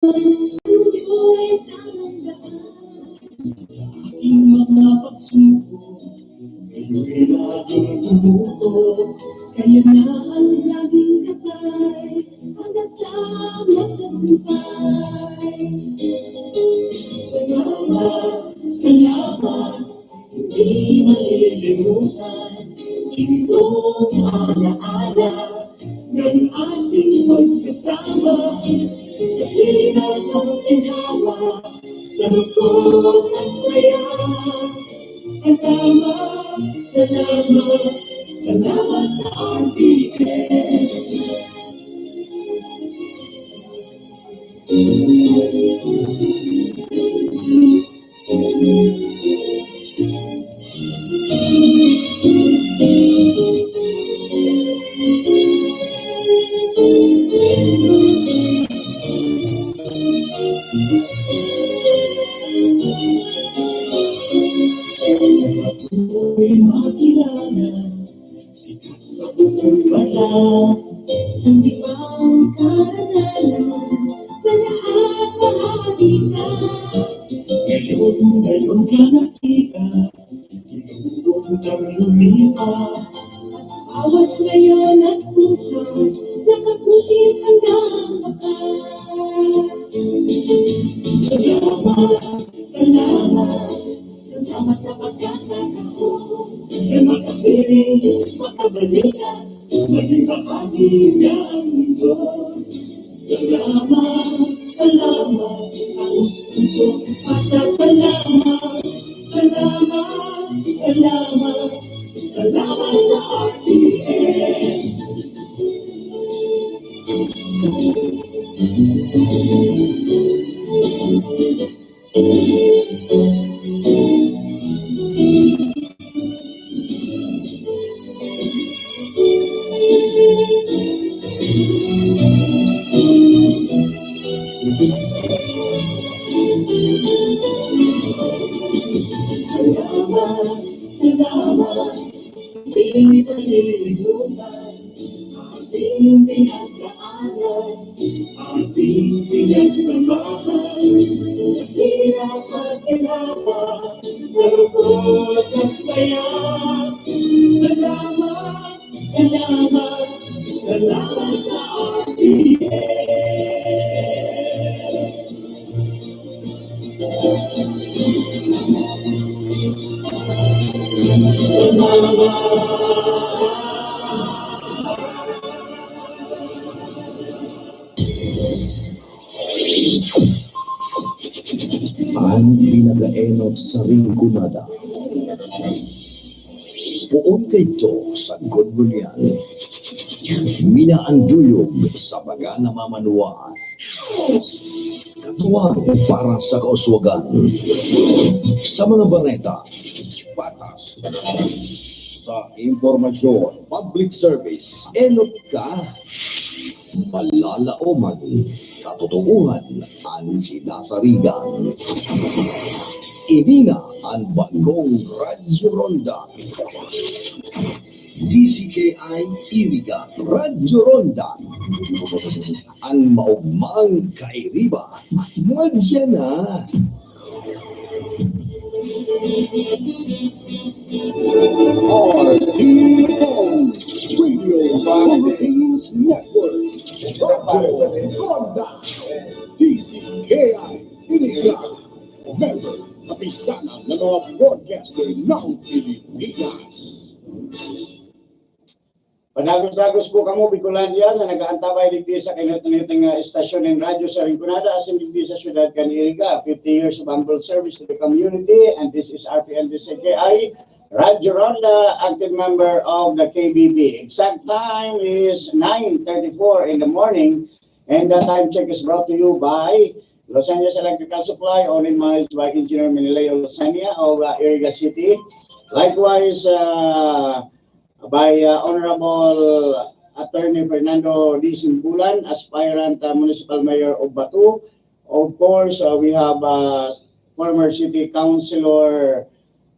Sa aking mga pagsubok, kayo'y laging tumutok. Kaya na ang laging kapay, hanggang sa magtagumpay. Salamat, salamat, hindi malilimutan. Itong alaala ng ating pagsasama. Sa hirap ng ginawa, sa lungkot at saya. Salamat, salamat, salamat sa RTN. Ako'y makilala, sikat sa buong bata. Hindi pa ang karanalan, sa lahat mahati ka. Ngayon ka nakita, tinutong kang lumipas. Bawat ngayon at bukas, nakapusin hanggang wakas. Salamat, salamat, salamat sa pagkakataon na makapiling, makabalikan, maging bahagi ng mundo. Salamat, salamat, taos puso, pasasalamat. Salamat, salamat, salamat sa RTN. Salamat, salamat, hindi malilimutan. Ating pinagdaanan, ating pinagsamahan. Sa hirap at hirapan, sa lungkot at saya. Salamat, salamat, salamat sa RTN. Ang pinagaenot sa ringkunada. Puon kayto sa Godbunyan. Minaanduyog sa baga na mamanuan. Katuwang para sa kauswagan. Sa mga bareta, patas. Sa impormasyon, public service, enot ka. Malalaoman, katotohanan ang sinasarigan. Ini na ang bagong Radyo Ronda. DCKI Iriga Radyo Ronda. Ang maugmang kairiba. Madya na. RTN Radio Philippines Network. Radyo Ronda. DCKI Iriga. Member, kapisanan ng mga broadcaster ng Pilipinas. Panagos-dagos po kamo Bicolandia na nag-aantabay digdi sa kinatuniting estasyon ng radyo sa Rinconada asin digdi sa syudad Caniriga. 50 years of humble service to the community, and this is RPN DCKI Radyo Ronda, active member of the KBB. Exact time is 9:34 in the morning, and the time check is brought to you by Los Angeles Electrical Supply, owned and managed by Engineer Menileo Losania of Iriga City. Likewise, by Honorable Attorney Fernando D. Simbulan, aspirant Municipal Mayor of Batu. Of course, we have former City Councilor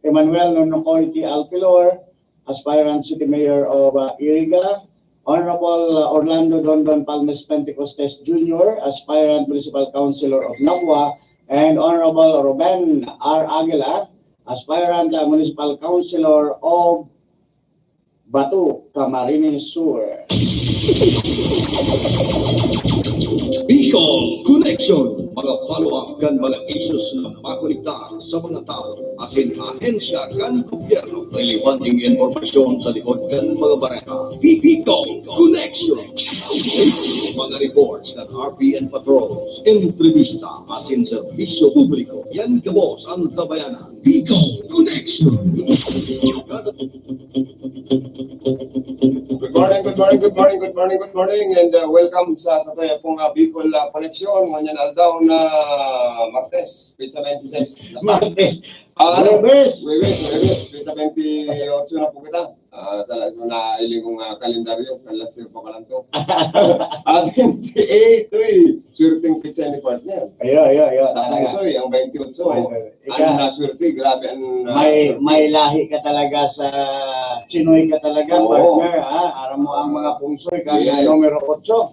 Emmanuel Nonocoy T. Alfilor, aspirant City Mayor of Iriga. Honorable Orlando Dondon Palmes Pentecostes Jr., Aspirant Municipal Councilor of Nabua, and Honorable Ruben R. Aguila, Aspirant Municipal Councilor of Batu, Camarines Sur. Bicol Connection, mga follow-up kan mga issues na makonektar sa mga tao, asin ahensya kan gobyerno, relevanting informasyon sa likod kan mga bareta. Bicol Connection, mga reports ng RPN patrols, entrevista, asin serbisyo publiko, yan kabos ang tabayanan. Bicol Connection. Good morning, and welcome sa Toya pong Bicol Connection. Ngunyan aldaw na Martes, pizza 26. Martes. Webes, pizza 28 na po kita. Sa nailing kong kalendaryo, last year pa ka lang to. At 28, surting pizza ni partner. Ayo. Sa Pusoy, ang 28. Ano na surti, grabe ang... May lahi ka talaga sa Chinoy ka talaga, Oo. partner. Aram mo ang mga pungsoy, kaya Yes. numero 8.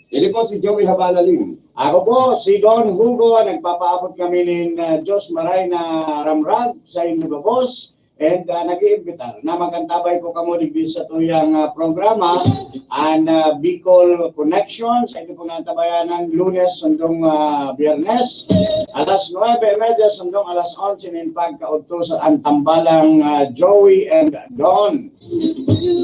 Hindi po si Joey Habana Lim. Ako po, si Don Hugo, nagpapaabot kami ng Diyos Maray na ramrag sa inyo ba, boss? And nag-iimbitar na magantabay ko kamo digdi sa tuyang programa and Bicol Connection sa inyo pong nantabayanan Lunes sundong Biyernes alas 9:30 sundong alas 11 nin pagkaudto sa antambalang Joey and Don.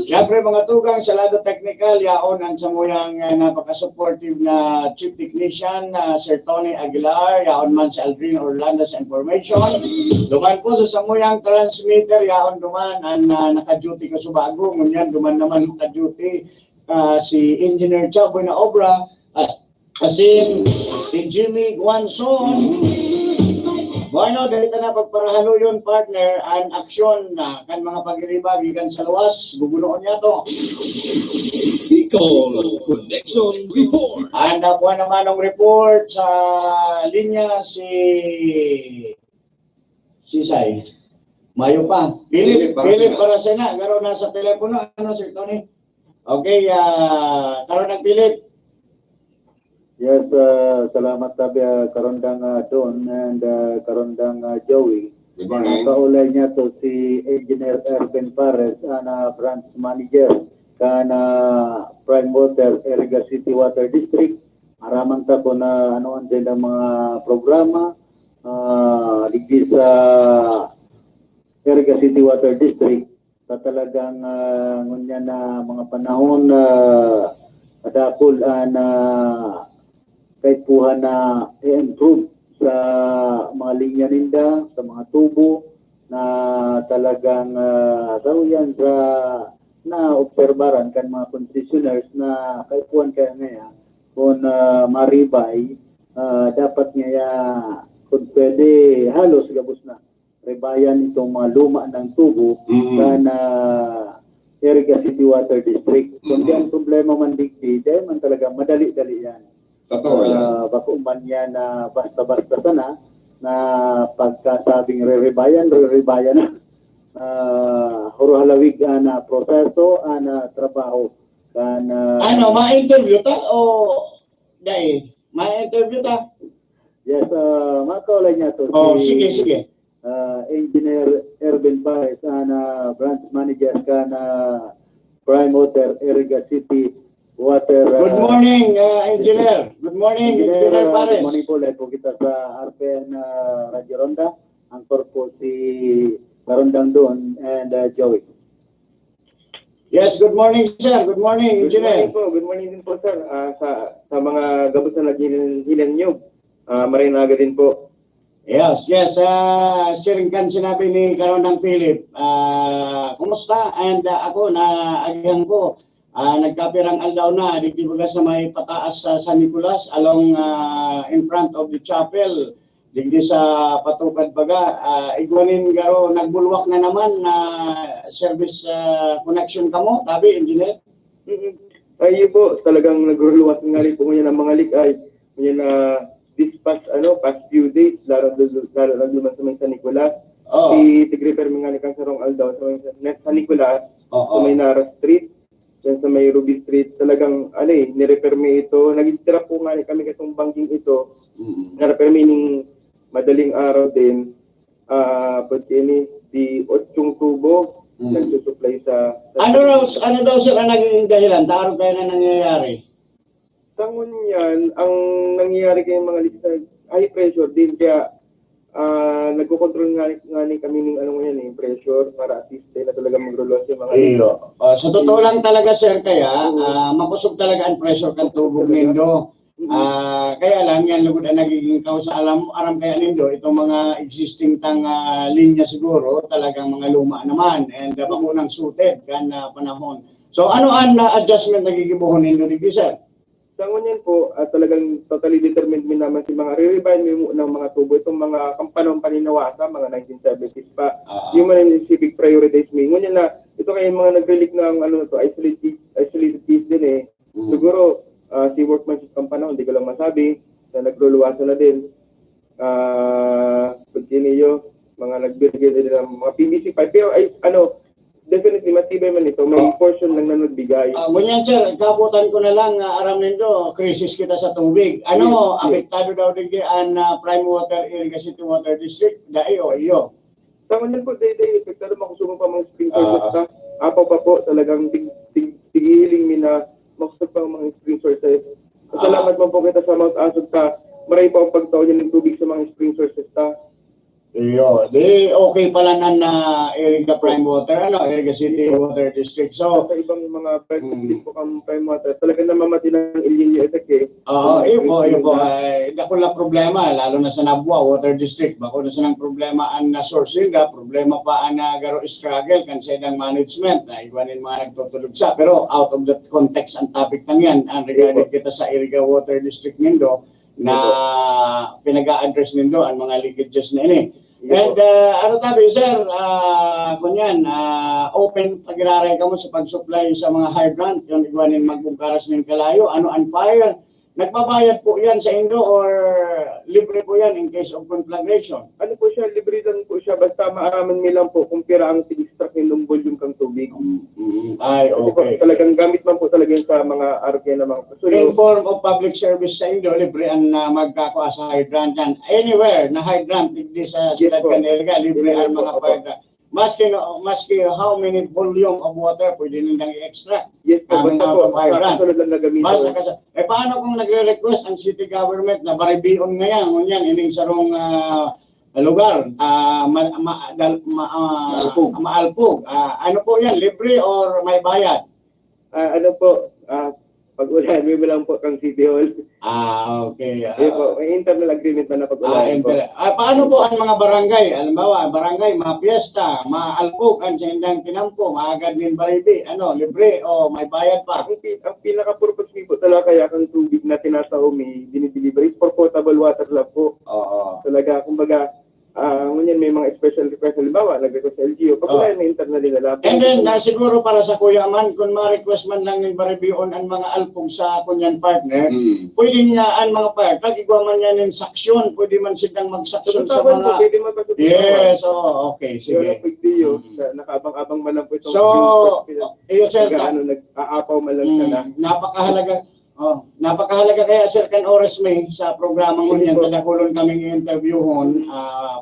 Siyempre mga tugang sa lado technical yaon ang samuyang napaka-supportive na chief technician Sir Tony Aguilar, yaon man si Aldrin Orlando sa information. Duman po sa samuyang transmitter yaon duman ang naka-duty ka subago, ngunyan duman naman naka-duty si Engineer Chaboy na obra, kasi si Jimmy Guanzon. Bueno, dahil na pagparahalo yun, partner, ang aksyon na kan mga pag-iriba gikan sa luwas, guguloon niya to. Bicol Connection Report. And nakuha naman ang report sa linya si Say. Mayo pa. Philip para sana, garo na sa telepono. Ano, Sir Tony? Okay, karon nag-Philip. Yes, salamat sabi karondang Don and karondang Joey. Good morning. Kaulay niya to si Engineer Erben Pares, na branch manager kana Prime Water, Iriga City Water District. Araman ta ko na ano din ang mga programa digdi sa Iriga City Water District sa talagang ngunya na mga panahon kadakol na kahit puha na i-improve sa mga linya ninda, sa mga tubo na talagang yan sa na-obserbaran kan mga concessionaires na kahit puhan kaya ngayon kung maribay, dapat nga kung pwede halos gabos na rebayan itong mga luma ng tubo na Iriga City Water District. Kung yan problema man digdi, dahil man talaga madali-dali yan. Totoo yan. Bako man yan na basta-basta sana na pagkasabing re-rebayan na huro halawig na proseso na trabaho kana ma-interview ta o dahil? Ma-interview ta? yes, makaulay niya to Sige. Engineer Erben Pares na branch manager kana Prime Water Iriga City Water. Good morning, Engineer. Good morning, Engineer Pares. Good morning po. Live po kita sa RPN Radio Ronda. Ang po si Karondang Don and Joey. Yes, good morning, sir. Good morning, Engineer. Good morning din po, sir. Sa mga gabos na naghilan nyo, marinaga din po. Yes. Siringkan sinabi ni Karondang Philip. Kumusta? And ako na agihan ko. Nagkapirang aldaw na, digdibaga sa may pataas sa San Nicolas along in front of the chapel. Digdi sa Patukad baga, igwanin garo nagbulwak na naman na service connection kamo, tabi, Engineer? Ay po, talagang nagruluwas nga rin po ngayon ang mga likay. Ngayon this past few days, lalo naman sa may San Nicolas. Si Tigreper mga likang sarong aldaw sa may San Nicolas, sa may Nara Street. dyan sa may Ruby Street, talagang nirepermi ito. Nagtira po nga kami katong banking ito, narepermi ng madaling araw din. Pagkini di 8 tubo nagsusupply sa Ano daw sir ang naging dahilan? Taarog kayo na nangyayari? Sangon yan, ang nangyayari kayong mga leaks na high pressure din, kaya nagko-control nga kami ng pressure para at least na talaga mag-reloss yung mga leaks. Iyo. Sa totoo lang talaga sir, kaya makusog talaga ang pressure kan tubog nindo. Kaya lang yan lugod ang nagiging kausa aram kaya nindo itong mga existing linya siguro talagang mga luma naman and makunang suited kan panahon. So ano ang adjustment nagigibuhon nindo di sir? Sangon yan po, talagang totally determined min naman si mga re-rebind mo ng mga tubo, itong mga kampanong paninawasa, mga 1970s pa, yung mga civic priorities mo. Ngunyan na, ito kayo mga nag-relic ng isolated piece din eh. Siguro, si workmanship kampanong, hindi ko lang masabi, na nagluluwasa na din. Pagkiniyo, mga nagbirigay din ng mga PVC pipe. Pero definitely matibay man ito, may portion lang na nagbigay. Ngunyan sir, kabutan ko na lang aram nindo, krisis kita sa tubig. Apektado daw din ang Prime Water Iriga City Water District, dai o iyo. Sangon yan po, day-day, epektado makusumang pa mga spring sources. Apaw pa po, talagang tigihiling mi na makusog pa mga spring sources. Salamat mo po kita sa Mount Asog ta. Maray pa ang pagtaon niya ng tubig sa mga spring sources ta. Iyo, di okay pala na Iriga Prime Water, Iriga City Water District. So, Sa ibang mga prime po kang prime water, talagang namamati ng El Nino effect eh. iyo po. Dako na problema, lalo na sa Nabua Water District. Bako na sa nang problema ang source nila, problema pa ang garo struggle kan sa idang management na iwanin mga nagtutulog sa. Pero out of the context ang topic nang yan, ang regarding kita sa Iriga Water District nindo na pinag-a-address nindo ang mga leakages na ini. And sir, kunyan, open pag-iraray ka mo sa pag-supply sa mga hydrant, yung igwanin magbungkaras ng kalayo, ang fire, nagbabayad po yan sa Indo or libre po yan in case of conflagration? Ano po siya, libre lang po siya, basta maaraman nilang po kung pira ang tig-extract ng volume kang tubig. Ay, okay. Talagang gamit man po talaga yun sa mga RK na mga pasulo. In form of public service sa Indo, libre ang magkakuha sa hydrant yan. Anywhere na hydrant, hindi sa Ciudad Canelga, libre ang mga hydrant. Maski how many volume of water pwede nilang i-extract. Yes po, basta po, kasunod lang na gamitin. Paano kung nagre-request ang city government na baribion ngayon, ngunyan, ining sarong lugar, maalpog. Ano po yan, libre or may bayad? Pag-ulan, may lang po kang City Hall. Okay. Po, may internal agreement na pag-ulan po. Paano po ang mga barangay? Halimbawa, barangay, mga piyesta, maalpog, ang sindang tinampo, maagad din baribi, libre o may bayad pa? Ang pinaka-purpose po talaga kaya kang tubig na tinatao may dinidelivery for potable water lang po. Talaga, kumbaga, ngunyan may mga special request, halimbawa, nag-request sa LGU, pag-ulan na internally na lang. And then, siguro para sa kuya man, kung ma-request man lang ng baribion ang mga alpog sa kunyan partner, pwedeng ang mga partner, igwa man yan ng saksyon, pwede man silang magsaksyon sa mga... Yes, okay, sige. Nakaabang-abang man lang po itong... So, iyo sir, nag-aapaw man lang siya na. Napakahalaga kaya sir kan oras may sa programa mo niyan tadakulon kaming interviewon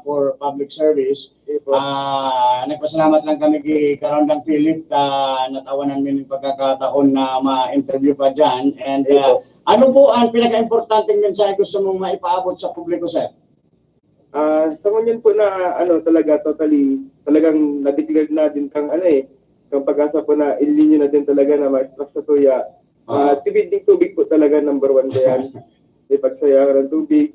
for public service. Nagpasalamat lang kami kay Karondang Philip natawanan mi ng pagkakataon na ma-interview pa diyan. And ano po ang pinaka-importanteng mensahe gusto mong maipaabot sa publiko sir? Sa ngunyan po na talagang na-declare na din kang kang pag-asa po na El Nino na din talaga na ma-extract sa tuya. Tibid ng tubig po talaga, number one yan. May pagsayaran ng tubig.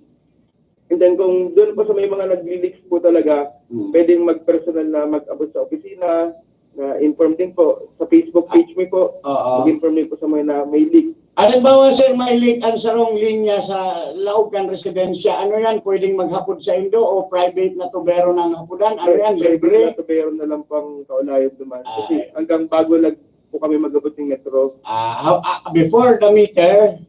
And then kung doon po sa may mga nag-leaks po talaga, pwedeng mag-personal na mag-abot sa opisina, na inform din po sa Facebook page mo po, mag-inform din po sa mga na may leak. Halimbawa sir, may leak ang sarong linya sa Laucan Residensya, ano yan, pwedeng maghapod sa Indo o private na tubero ng hapudan? Ano yan, libre? Private na tubero na lang pang kaunayod duman. Kasi hanggang bago po kami mag-abot ng metro. Before the meter,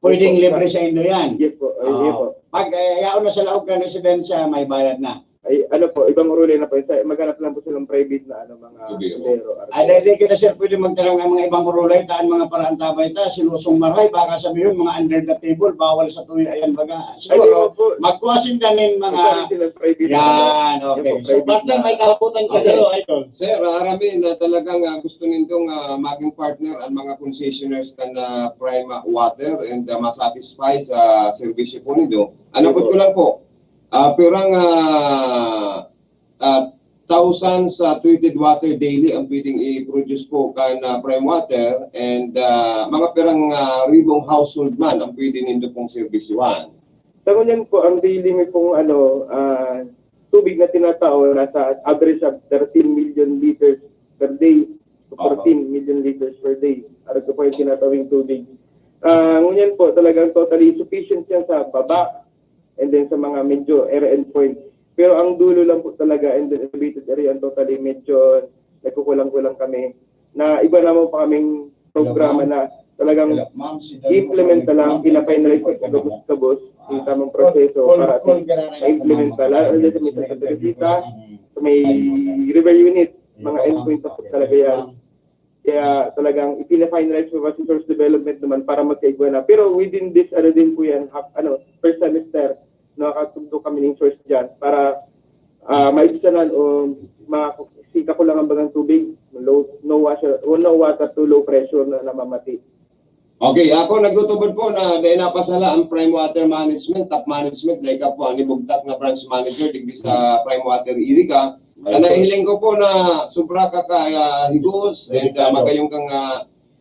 pwedeng libre sa Indo yan. Yes po. Yes po. Pag yaon na sa Laucan Residensya, may bayad na. ay ano po, ibang uruli na po. Maghanap lang po silang private na ano, mga Tubig. tubero. Hindi kita sir pwede magtanong ng mga ibang rulay, taan mga paraan tabay ta, silusong maray, baka sabihin mga under the table, bawal sa tuyo, ayan baga. Siguro, po, magkuhasin danin maghanap mga, silang private. yan, okay. Yan po, So, private partner, na. may kaputan ka Okay. dito, idol. Sir, Rami, na talagang gusto nindong maging partner ang mga concessionaires ka na prime water and masatisfy sa servisyo po nindo. Ano ko lang po, perang thousands treated water daily ang pwedeng i-produce po ka na prime water and mga perang ribong household man ang pwede nindo pong servisyohan. Sa ngunyan po, ang daily may pong ano, tubig na tinatao nasa average of 13 million liters per day to 14 million liters per day. Ano po yung tinatawing tubig. Ngunyan po, talagang totally sufficient yan sa baba and then sa mga medyo area endpoint. Pero ang dulo lang po talaga and then elevated area ang totally medyo nagkukulang-kulang kami. Na iba naman pa kaming programa na talagang i-implement na lang, pina-finalize sa kabos yung tamang proseso para i-implement na lang. Sa may Santa Teresita, sa may river unit, mga endpoint na po talaga yan. Kaya talagang ipina-finalize po sa resource development naman para magkaigwa na. Pero within this, ano din po yan, first semester, nakakatundo kami ng source dyan para maibisanan o makasika ko lang ang bagang tubig, no water to low pressure na namamati. Okay, ako nagtutubod po na dahil napasala ang Prime Water Management, top management, like po ang ibugtak na branch manager digdi sa Prime Water Iriga. Nahiling ko po na sobra ka higos and magayong kang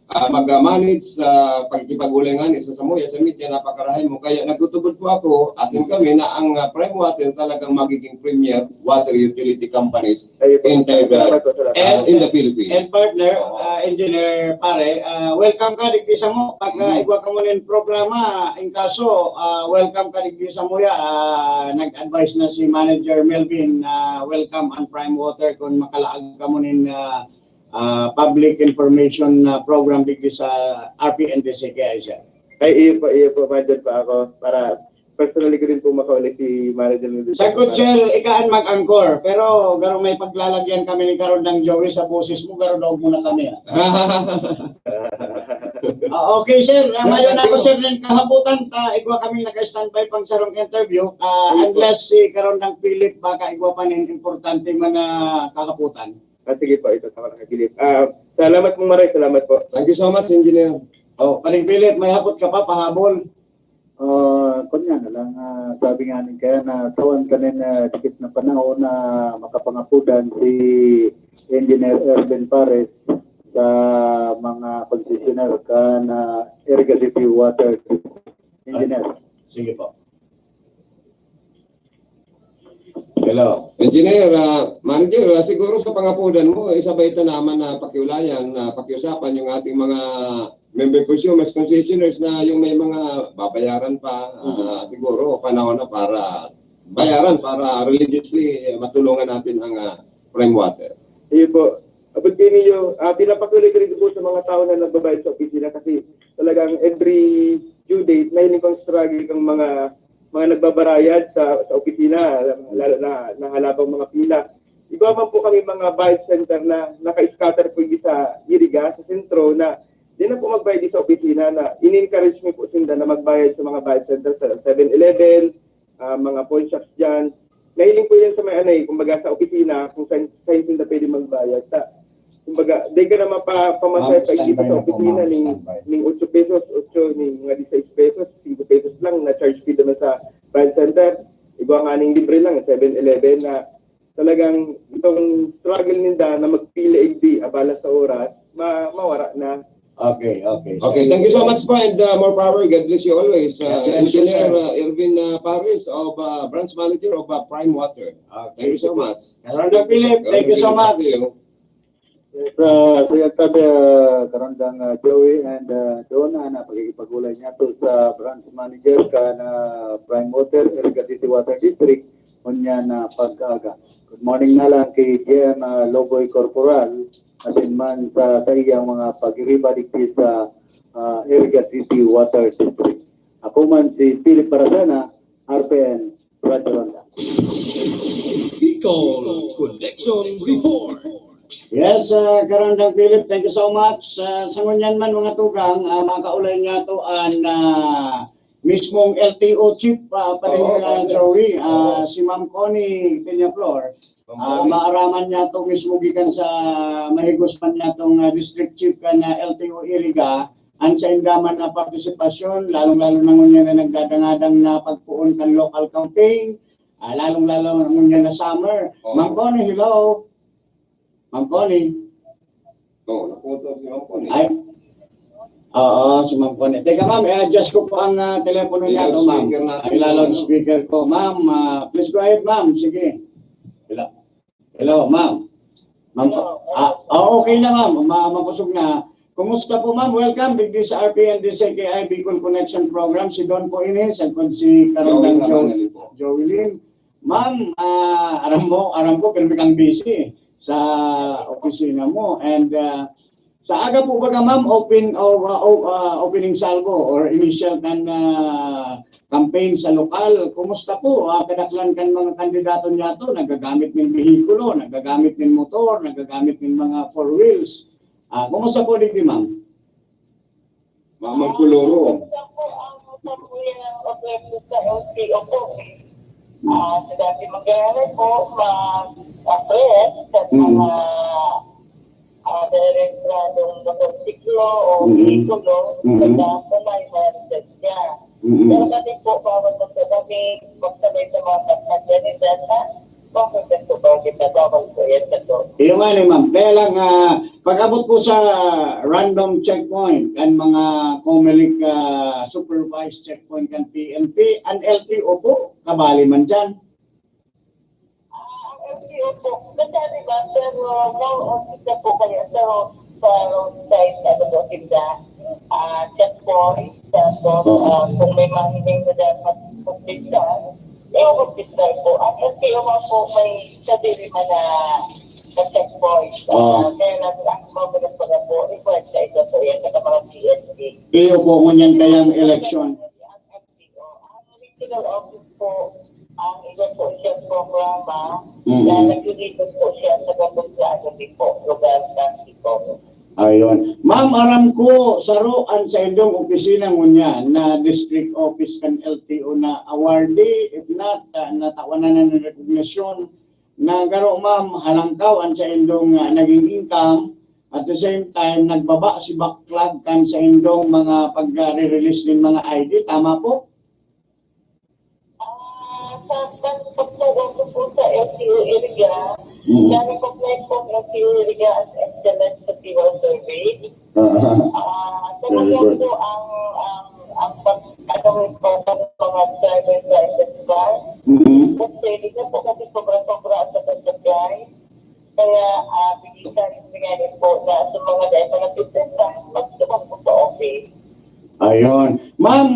mag-manage sa pagkipag-ulingan isa sa moya sa media, napakarahin mo. Kaya nagtutubod po ako, asin kami na ang Prime Water talagang magiging premier water utility companies in the Philippines. And partner, engineer pare, welcome ka digdi sa mo. Pag igwa ka mo ng programa, in kaso, welcome ka digdi sa mo ya. Nag-advise na si Manager Melvin, welcome ang Prime Water kung makalaag ka mo ng public information program digdi sa RPNDC kaya siya. Ay, iyo po, mandyan pa ako para personally ko din po makauli si Manager. Sagot sir, ikaan mag-angkor, pero garo may paglalagyan kami ni karon ng Joey sa boses mo, garo daw muna kami. Okay sir, mayon ako sir ng kahabutan, igwa kami naka-standby pang sarong interview, unless si karon ng Philip baka igwa pa nin importante man na kahabutan. Sige po, ito sa nakagilip. Salamat mong maray, salamat po. Thank you so much, Engineer. Paring Philip, may hapot ka pa, pahabol. Kunya na lang, sabi nga nin kaya na tawan ka rin dikit na panahon na makapangapudan si Engineer Erwin Pares sa mga concessionaire ka na Iriga City Water Engineer. Sige po. Hello. Engineer, Manager, siguro sa pangapudan mo, isabay ito naman na pakiulayan, pakiusapan yung ating mga member consumers, concessionaires na yung may mga babayaran pa, siguro panahon na para bayaran para religiously matulungan natin ang Prime Water. Iyo po. Abot kayo ninyo, pinapatuloy ko rin po sa mga tao na nagbabayad sa opisina kasi talagang every due date, nahiling kong struggle kang mga nagbabarayad sa opisina, lalo na nahalabang mga pila. Iba man po kami mga bayad center na naka-scatter po sa Iriga, sa sentro na di na po magbayad sa opisina na in-encourage mo po sinda na magbayad sa mga bayad center sa 7-Eleven, mga pawn shops dyan. Nahiling po yan sa may kumbaga sa opisina kung saan sinda pwede magbayad. Kumbaga, di ka naman pamasaya pa ikita sa opisina ng 8 pesos, 8, ng mga 16 pesos, 5 pesos lang na charge fee naman sa bayad center. Iba nga ning libre lang, 7-Eleven na talagang itong struggle ninda na magpili igdi abala sa oras, mawara na. Okay. Okay, thank you so much po and more power. God bless you always. bless you, Engineer sir. Erwin Paris of Branch Manager of Prime Water. Thank you so much. Karanda Philip, thank you so much. Sa tabi karandang Joey and Donna na pagkikipagulay niya to sa branch manager ka na Prime Water, Iriga City Water District, kunya na pag-aga. Good morning na lang kay GM Loboy Corporal asin man sa iyang mga pag-iriba dikti sa Iriga City Water District. Ako man si Philip Parazana, RPN, Radio Ronda. Bicol Connection Report. Yes, Karandang Philip, thank you so much. Sa ngunyan man mga tugang, makaulay niya to ang mismong LTO chief pa rin Joey, si Ma'am Connie Peñaflor. Maaraman niya to mismo gikan sa mahigos man niya tong district chief ka na LTO Iriga. Ang sa indaman na partisipasyon, lalong-lalo na ngunyan na nagdadangadang na pagpuon kan local campaign, lalong-lalo na ngunyan na summer. Ma'am Connie, hello. Ma'am Connie. Oo, naputo si Ma'am Connie. Ay. Oo, si Ma'am Connie. Teka ma'am, i-adjust ko po ang telepono niya to ma'am. Ilalong speaker ko. Ma'am, please go ahead ma'am. Sige. Hello ma'am. Ma'am, okay na ma'am. Mapusog na. Kumusta po ma'am? Welcome. Big sa RPN DCKI Bicol Connection Program. Si Don po ini. Sagkod si Karondang Joey Lim. Ma'am, aram ko, pero kang busy sa opisina mo. And sa aga po ba ka ma'am, opening salvo or initial kan campaign sa lokal, kumusta po? Kadaklan kan mga kandidato niya to, nagagamit ng behikulo, nagagamit ng motor, nagagamit ng mga four wheels. Kumusta po dito ma'am? Ma'am Kuloro. Sa dati mag-aaral po, mag-apres sa mga direktradong motorsiklo o vehikulo, sa may handset niya. Pero kasi po, bawat magsabay sa mga kasagyanidad na bakit po ba kita bawal po yan sa to? Yung nga ma'am, kaya lang pag-abot po sa random checkpoint kan mga COMELEC supervised checkpoint kan PNP, ang LTO po, kabali man dyan. Ang LTO po, nasali ba? Pero now, po kayo sa roadside, po sila, checkpoint, tapos kung may mahiling na dapat kumpitan, i-kumpitan po. Ang LTO po may sarili man na checkpoint. Kaya natin ang mga mga po, request sa ito po yan sa mga PNP. Iyo po ngunyan kayang election. Ang regional office po, ang iba po siya programa na nag-release po siya sa Gabunsano po, lugar ng Siko. Ayun. Ma'am, aram ko saruan sa inyong opisina ngunyan na district office kan LTO na awardee, if not, natawanan na ng recognition na garo ma'am, halangkaw ang sa inyong naging income. At the same time, nagbaba si backlog kan sa inyong mga pag-release ng mga ID. Tama po? Sa pagtugon ko po sa LTO area, na-recognize po ang LTO area as excellent sa civil service. Talagang po ang pag-agawin po ng mga driver sa SSR. Kasi hindi na po kasi sobra-sobra sa pag-supply. Kaya bigyan po na sa mga dahil mga business na magtugon po sa office. Ayun. Ma'am,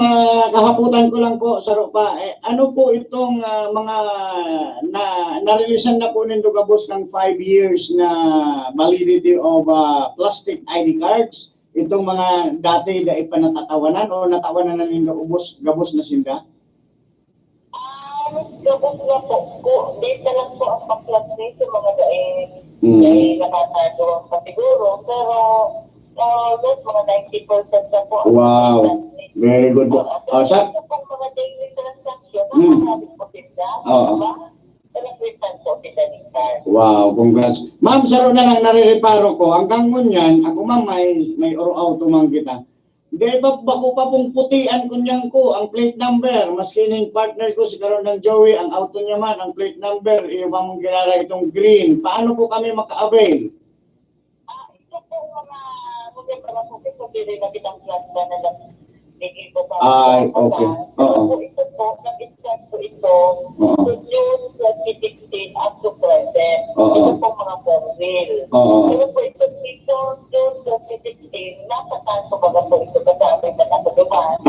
kahaputan ko lang po sa rupa. Ano po itong mga na-releasean na po ng Dugabos ng 5 years na validity of plastic ID cards? Itong mga dati na ipanatatawanan o natawanan na ninyo gabos na sinda? Gabos na po. Dito lang po ang pag-plastic sa mga dahil nakatago pa siguro. Pero mga 90% na po. Wow. Very good po. Sa mga daily transaction, nakakabit po sila. Wow, congrats. Ma'am, saro na lang narireparo ko. Hanggang ngunyan, ako ma'am, may oro-auto man kita. Di ba bako pa pong putian kunyan ko ang plate number. Maski ning partner ko si Karondang Joey, ang auto niya man, ang plate number, iyo ba mong ginara itong green. Paano po kami maka-avail? Ito po mga pili na kitang class na nagbigay po pa. Ay, okay. Oo. Ito po, nag-start po ito to June 2016 up to present. Ito po mga four-wheel. Pero po ito dito, June 2016, nasa kanto baga po ito kasama na nakaduman.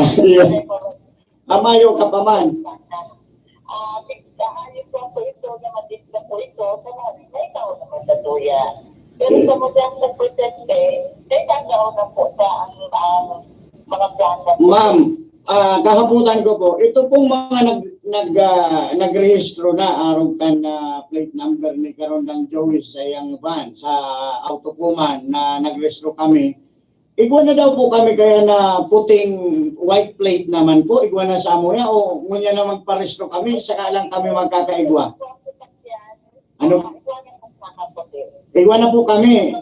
Amayo ka pa man. Ayos po ito, namatid na po ito, sa may tao naman sa tuya. Pero sa modern sa presente, may tao na po sa ang mga planta. Ma'am, kahabutan ko po, ito pong mga nagrehistro na aron kan plate number ni karon ng Joey sa iyang van sa Autokuman na nagrehistro kami. Igwa na daw po kami kaya na puting white plate naman po, igwa na sa amoya o ngunya na magparehistro kami, saka lang kami magkakaigwa. Ano? Igwa na po kami.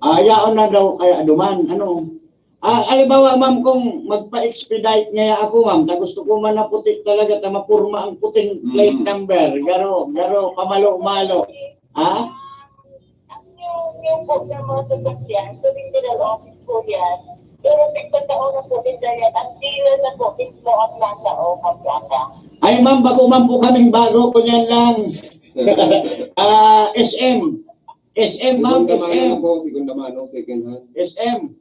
Yaon na daw kaya duman, ano? Alibawa ma'am, kung magpa-expedite ngaya ako ma'am, na gusto ko man na puti talaga na mapurma ang puting plate number, garo pamalo-malo. Ha? Yung po ng mga sasakyan, original office po yan. Pero pagkataon na po din yan, ang dealer na po, mismo ang nasa o kaplaka. Ay ma'am, bago ma'am po kaming bago, kunyan lang. SM. SM ma'am, SM. Segunda mano, second hand. SM.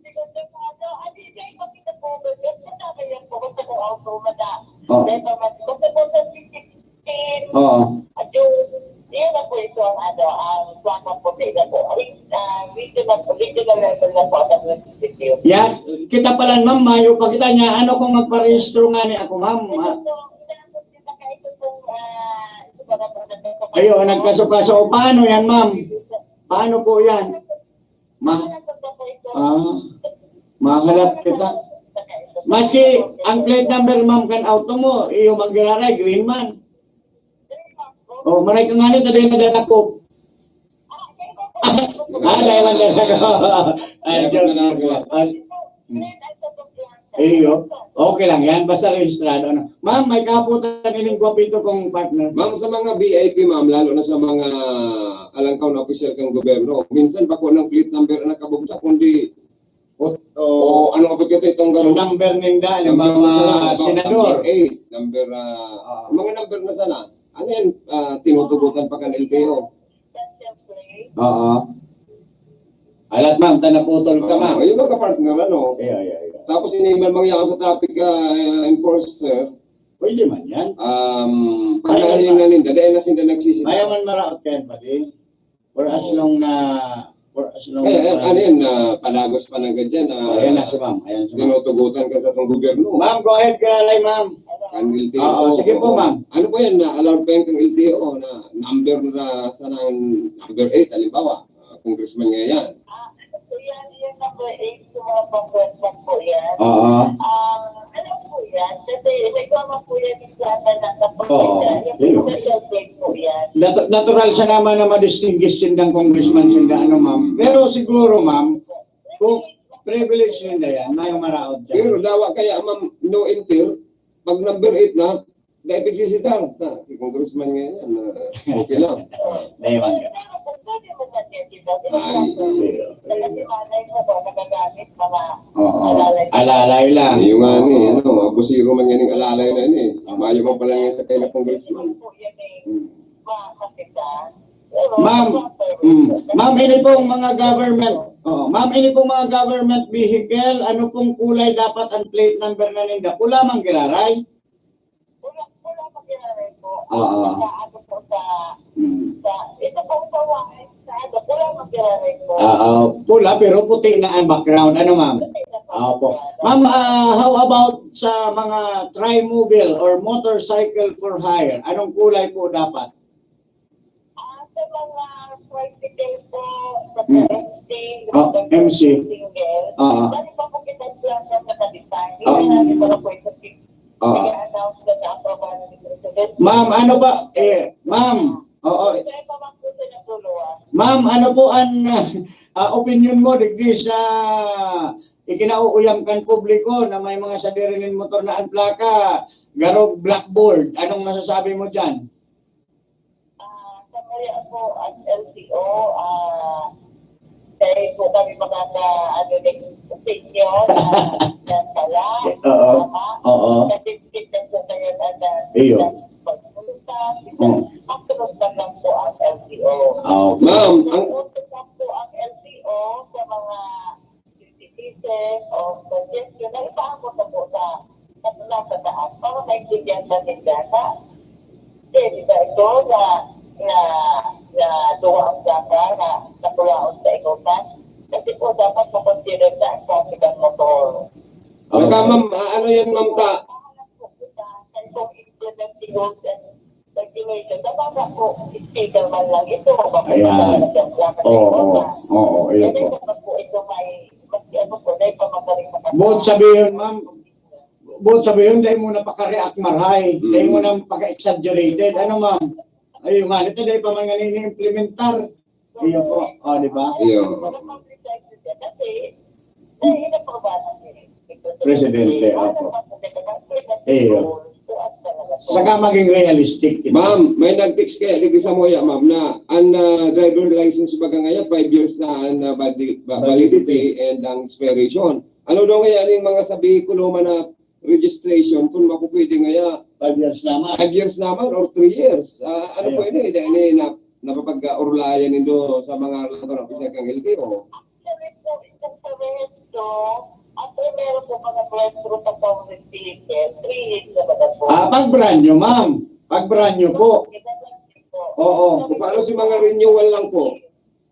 Oh. Oo. At yung, yun na po ito ang ang plaka po nila po. Original level na po ang institute. Yeah, kita pala ma'am, mayo pa kita niya. Ano kung magparehistro nga ni ako ma'am? Ayo, nagkaso-kaso. Paano yan ma'am? Paano po yan? Mahalap kita. Maski ang plate number ma'am kan auto mo, iyo magiraray, green man. Oh, maray ka nga nito din na ko. Dahil man ko. Ay, joke na iyo. Okay lang yan, basta rehistrado. Ano. Ma'am, may kaputan ining gwapito kong partner. Ma'am, sa mga VIP, ma'am, lalo na sa mga alangkaw na official kang gobyerno, minsan bako ng plate number na kabugta, kundi o ano kapag ito itong So, number ninda, ng mga senador. Number 8, mga number na sana. Ano yan, tinutugutan pa kan LTO? Oo. Alat ma'am, tanaputol ka ma'am. Yung mga partner, ano? Iya. Tapos iniman mangyaon sa traffic enforcer, Pwede man yan. pag narinig na ninda, dahil na sinda nagsisita. Mayaman maraot kayan pati. For as long Kaya ano yun, palagos pa ng ganyan, Ayan na si ma'am. Ayan si ma'am. tinutugutan ka sa itong gobyerno. Ma'am, go ahead, Karalay ma'am. Ang LTO. Oo, sige po, ma'am. Ano po yan, allowed pa yan kang LTO na number na sana number 8, halimbawa, congressman nga yan. Yan number 8 sa mga pangwensman po yan. Oo. Ano po yan? Kasi may gama po yan yung plata na kapag Oo. yung special plate po yan. Natural siya naman na ma-distinguish sindang congressman sinda, ano ma'am. Pero siguro ma'am, kung privilege sinda yan, mayong maraot dyan. Pero dawa kaya, ma'am, no enter, pag number 8 na, dahil pigsisitar, congressman nga yan, okay lang. Layman ka. Pero kung pwede mo na yan, diba? Ay. Nanay mo ba nagagamit mga Oo. alalay? Alalay lang. Yung nga ni, ano, abusiro man yan yung alalay na yun eh. Mayo man pala nga sa kayo na congressman. Po yan eh, makapitan. Ma'am, ma'am, ini pong mga government, ma'am, ini pong mga government vehicle, ano pong kulay dapat ang plate number na ninda? Pula mang giraray? Wala pa kinaray po. Oo. Ano po ito po sa wangay, wala pa kinaray po. Pula pero puti na ang background. Ano ma'am? Opo. Ma'am, how about sa mga tri-mobile or motorcycle for hire? Anong kulay po dapat? Sa mga tricycle po, sa MC, MC. single, Oo. dahil pa po kita lang sa nakadesign. Oo. Hindi namin para po ito Oo. i-announce na na-aprobahan ng President. Ma'am, ano ba? Ma'am, oo. Kaya pa man po sa natuluan. Ma'am, ano po ang opinion mo digdi sa ikinauuyam kan publiko na may mga sadirinin motor na ang plaka, garog blackboard. Anong masasabi mo dyan? Sa kaya po at LTO, kaya po kami mga sa inyo na sala, Oo. Oo. kasi kita po kayo na Iyo. pagpunta, approve na lang po ang LTO. Okay. Ma'am, ang Approve na po ang LTO sa mga citizens o suggestion na ipaabot na po sa taas para maibigyan natin data. Kasi diba ito na duwa ang data na napulaon sa ikutan. Kasi po dapat makonsider sa ang traffic ang motor. Saka ma'am, ano yan ma'am ta? Kung implementing goals and regulation, dapat po, speaker man lang ito. Ayan. Oo, ayun po. Dapat po ito may, ano po, dahil pa magaling Buot sabihin, ma'am, buot sabihin, dahil mo na paka-react maray, dahil mo na paka-exaggerated. Ano, ma'am? Ayun nga, ito dahil pa man nga nini-implementar. Ayun po, di ba? Iyo. Kasi, dahil po ba Presidente, opo. Ayun. Saka maging realistic. Ma'am, may nag-text kaya di sa moya ma'am na ang driver license baga ngayon 5 years na ang validity and ang expiration. Ano daw kaya yung mga sa vehikulo man na registration kung mapupwede ngaya 5 years naman. 5 years naman or 3 years. Ano Ayun. pwede dahil na napapag-urlayan nindo sa mga pisag kang LTO. Actually po, isang parehento, after meron po mga breakthrough sa public vehicle, 3 years na ba po? Pag brand new, ma'am. Pag brand new po. Oo. Paano si mga renewal lang po?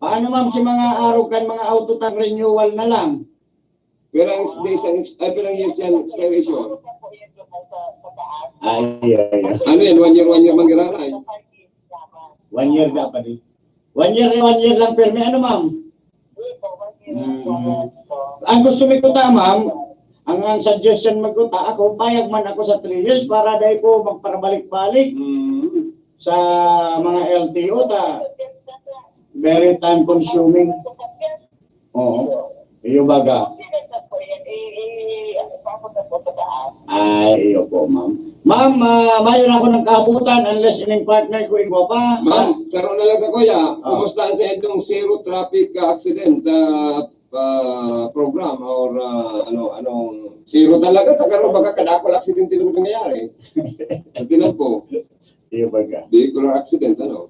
Paano, ma'am, si mga araw kan mga auto tang renewal na lang? Pero ang days pero ang years yan expiration. Ay. Ano yan? 1 year manggiraray. 1 year dapat eh. 1 year lang permi. Ano, ma'am? Ang gusto mi ko ta, ma'am, ang suggestion magkuta, ako, payag man ako sa 3 years para dahil po magparabalik-balik sa mga LTO ta. Very time consuming. Oo. Iyo baga. Ay, iyo po, ma'am. Ma'am, mayroon ako ng kabutan unless ining partner ko igwa pa. Ma'am, karoon na lang sa kuya, kumusta sa itong zero traffic accident program or anong zero talaga, tagaroon baka kadakol accident din ko nangyayari. At tinan po, Iyo baga. vehicular accident, ano?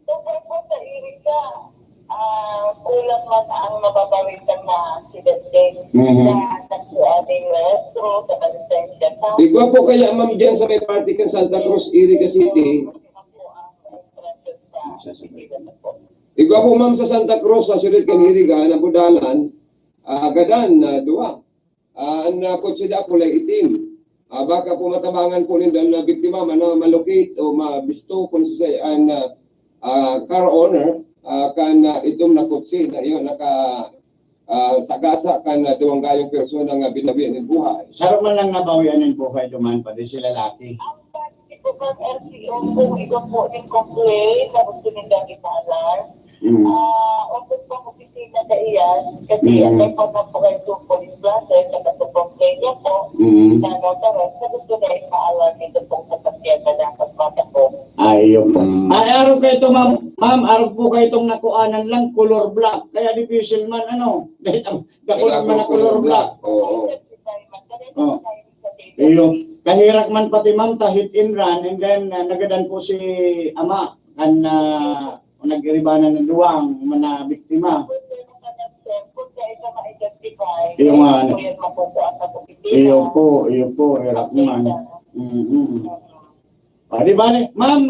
Siyempre po sa Erika, kulang man ang nababawitan na aksidente na nagsualing restro sa kalisensya. Igwa po kaya ma'am dyan sa may party kan Santa Cruz, Iriga City. Igwa po ma'am sa Santa Cruz, sa sulit kan Iriga, na Budalan, gadan na duwa. Ang konsidera ko lang itim. Baka po matabangan po rin dahil na biktima malocate o mabisto kung sa car owner kan itong nakutsi na yun sagasa kan duwang gayong persona nga binabihan ng buhay. Sarap man lang nabawian ng buhay duman pati sila laki. Ang pati po ng LTO, kung ito po yung complaint na gusto nilang ipaalar, open po ang opisina sa iyan, kasi may po na po kayo sa police blaster, saka sa complaint niya po, na notaras, na gusto na ipaalar dito po sa pasyan na dapat mata po. Ayun po. Ay, araw kayo ito, ma'am. Ma'am, araw po kayo itong nakuanan lang, color black. Kaya difficile man, ano? Dahil ang dakulan man na color black. Oo. Ayun. Kahirak man pati ma'am, hit and run. And then, nagadan po si ama, kan nagiribanan ng duwang, mga biktima. Yung ano. Iyo po, hirak man. Di ba? Ma'am,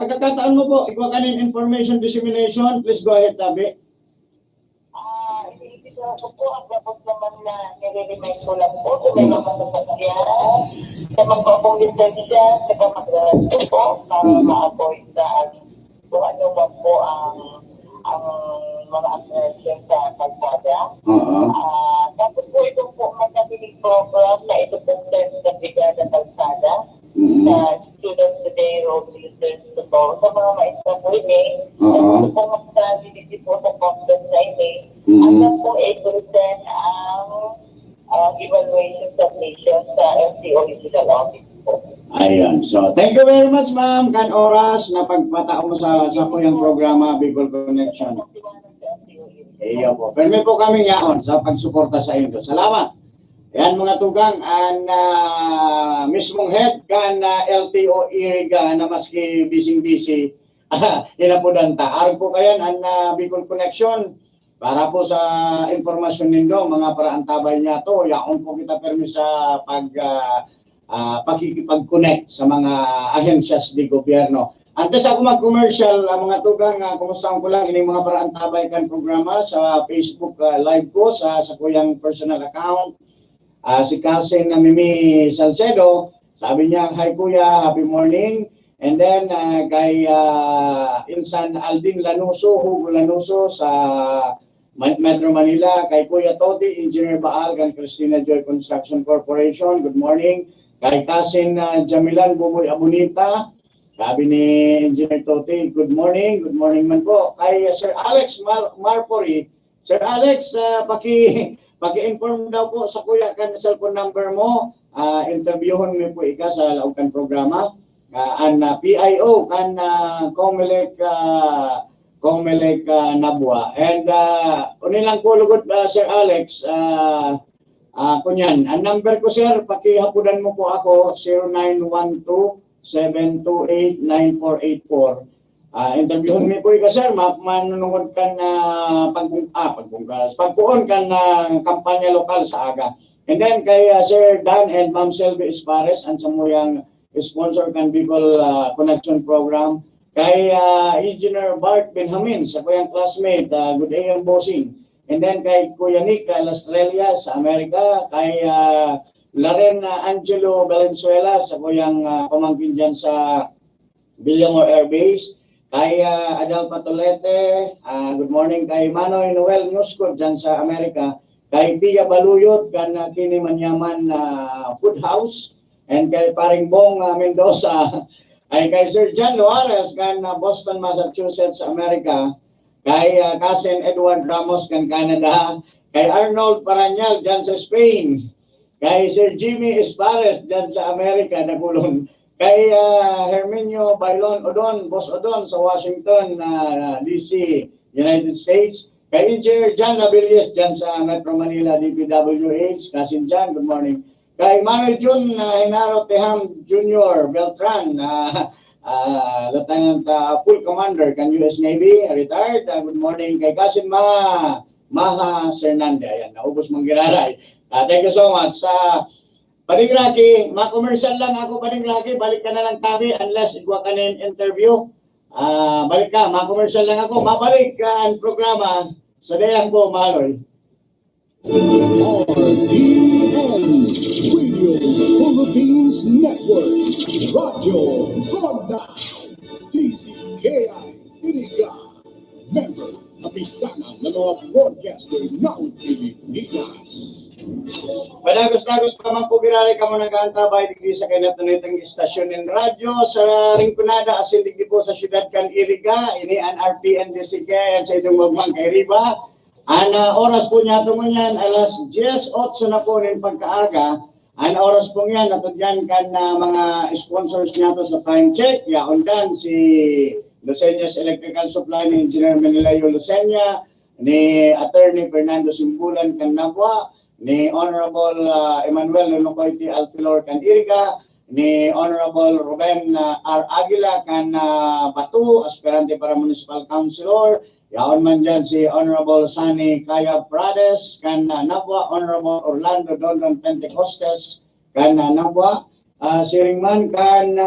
pagkakataan mo po, ikaw kanin information dissemination, please go ahead, Tabi. Iniisip ko po, ang dapat naman na nire-remind ko lang po, kung may mga masasakyan, sa magpapong lisensya, saka mag-rento po, para ma-avoid na kung ano man po ang mga assertion sa kalsada. Tapos po ito po, magkabiling program na ito po sa Brigada Kalsada, sa Students Today, Road Users Tomorrow, sa mga maestra po ini, ito po mag-stability po sa conference na ini, hanggang po i-present ang evaluation submission sa LTO Regional Office po. Ayan. So, thank you very much, ma'am. Kan oras na pagpatao mo sa po yung programa Bicol Connection. Iyo po. Permi po kami yaon sa pagsuporta sa inyo. Salamat. Yan mga tugang ang mismong head kan LTO Iriga na maski busy inapudanta. Araw po kayan ang Bicol Connection para po sa informasyon ninyo mga paraantabay niya to. Yaon po kita permi sa pakikipag-connect sa mga ahensyas di gobyerno. Antes ako mag-commercial, mga tugang, kumustahan ko lang ining mga paraantabay kan programa sa Facebook live ko sa kuyang personal account. si cousin na Mimi Salcedo. Sabi niya, hi kuya, happy morning. And then kay Insan Aldin Lanuso, Hugo Lanuso sa Metro Manila, kay Kuya Toti, Engineer Baal, kay Christina Joy Construction Corporation, good morning. Kay cousin Jamilan Buboy Abunita, sabi ni Engineer Toti, good morning man po. Kay Sir Alex Marpori, Sir Alex, paki-inform daw po sa kuya kan cellphone number mo, interviewon mo po ika sa laukan programa. PIO kan Comelec Nabua. And unilang ko lugod Sir Alex, kunyan. Ang number ko sir, pakihapudan mo po ako 0912-728-9484. Interviewin mo po ika sir, manunungod kan pagpuon kan kampanya lokal sa aga. And then kay Sir Dan and Ma'am Selvi Espares, ang samuyang sponsor kan Bicol Connection Program. Kay Engineer Bart Benjamin, sa kuyang classmate, good day ang bossing. And then kay Kuya Nick Lastrella sa Amerika, kay Laren Angelo Valenzuela, sa kuyang pamangkin dyan sa Villamor Air Base. Kay Adal Patolete, good morning. Kay Manoy Noel Nuscod dyan sa Amerika. Kay Pia Baluyot, kan Kini Manyaman Food House. And kay Paring Bong Mendoza, ay kay Sir John Loares kan Boston, Massachusetts, America, kay cousin Edward Ramos kan Canada, kay Arnold Paranyal dyan sa Spain, kay Sir Jimmy Espares dyan sa Amerika, nagulong, kay Herminio Bailon Odon, Boss Odon sa Washington, DC, United States, kay Engineer John Abilias dyan sa Metro Manila, DPWH, cousin John, good morning. Kay Manuel Jun Henaro Teham Jr. Beltran, Lieutenant Full Commander kan US Navy, retired. Good morning kay Cousin Maha Sernande. Ayan, naubos mong giraray. Thank you so much. Padingraki, ma-commercial lang ako Padingraki. Balik ka na lang tabi unless igwa ka na yung interview. Balik ka, ma-commercial lang ako. Mabalik ang programa sa dayang ko, Maloy. RPN Radio Philippines Network, Radyo Ronda, TCKI Iliga, member at isana ng mga broadcaster ng Pilipinas. Padagos-dagos pa man po girari ka mo nag-aantabay digdi sa kinatunitang istasyon ng radyo sa Rinconada asin digdi po sa syudad kan Iriga, ini an RPN DCK sa inyong magmang kay Riba. Ang oras po niya tungon yan, alas 10:08 na po ng pagkaaga. Ang oras po yan, natudyan kan mga sponsors niya to sa time check. Yaon kan si Lucenia's Electrical Supply ni Engineer Menilayo Lucenia, ni Attorney Fernando Simbulan kan Nabua, ni Honorable Emmanuel Lunocoyti Alfilor kan Iriga, ni Honorable Ruben R. Aguila kan Batu, aspirante para Municipal Councilor. Yaon man dyan si Honorable Sani Kaya Prades kan Nabua, Honorable Orlando Dondon Pentecostes kan Nabua, siringman kan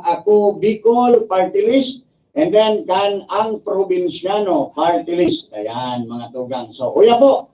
ako Bicol Party List, and then kan ang Probinsyano Party List. Ayan mga tugang. So uya po,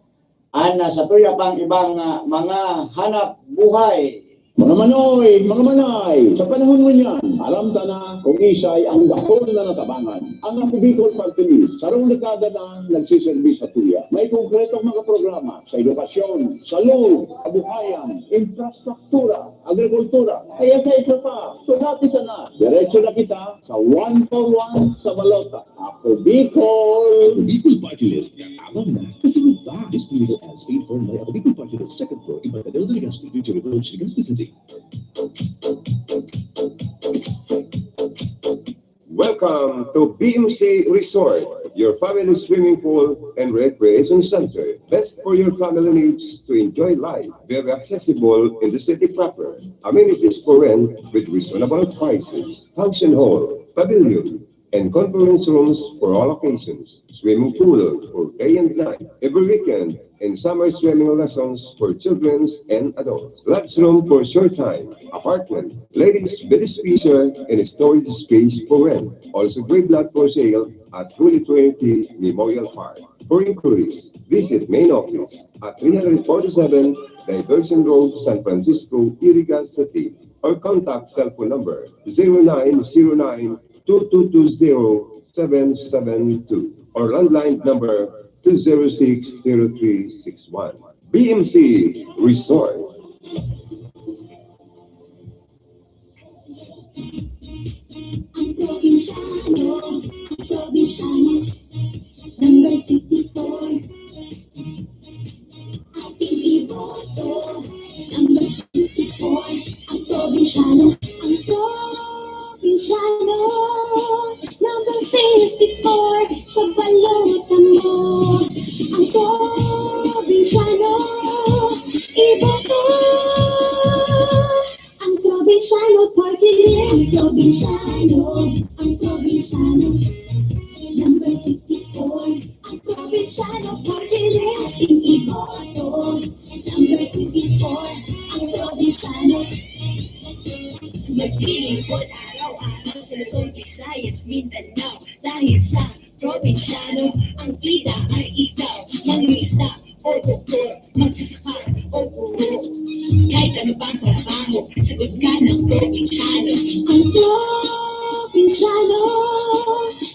sa tuya pang ibang mga hanap buhay. Mga manoy, mga manay, sa panahon mo yan, alam ta na kung isa'y ang gahol na natabangan. Ang Bicol Party List, sarong dekada na nagsiservis sa tuya. May konkretong mga programa sa edukasyon, salud, kabuhayan, infrastruktura, agrikultura. Kaya sa isa pa, sulati sana. Diretso na kita sa 1 for 1 sa Balota. Ako Bicol! Bicol Party List, abang na. Kasunod ba? This political ads paid for by the Bicol Party List second floor in Barcadero de Legazpi, Future Village, Legazpi City. Welcome to BMC Resort, your family swimming pool and recreation center. Best for your family needs to enjoy life. Very accessible in the city proper. Amenities for rent with reasonable prices. Function hall, pavilion, and conference rooms for all occasions. Swimming pool for day and night, every weekend, and summer swimming lessons for children and adults. Lots room for short time, apartment, ladies' bed spacer, and storage space for rent. Also great lot for sale at 2020 Memorial Park. For inquiries, visit main office at 347 Diversion Road, San Francisco, Iriga City, or contact cell phone number 0909-2220-772 or landline number 206-0361. BMC Resort. Number 54. Ating iboto. Number 54. Ang probinsyano. Ang probinsyano. Number 54. Sa balota mo. Ang probinsyano. Iboto. Ang probinsyano. Party list. Probinsyano. Ang probinsyano. Number 54. Ang probinsyano party list in iboto. Number 54. Ang probinsyano. Naglilingkod araw-araw sa Luzon, Visayas, Mindanao. Dahil sa probinsyano, ang tida ay ikaw. Manglista o doktor, magsasaka o guro. Kahit ano pang trabaho, sagot ka ng probinsyano. Ang probinsyano.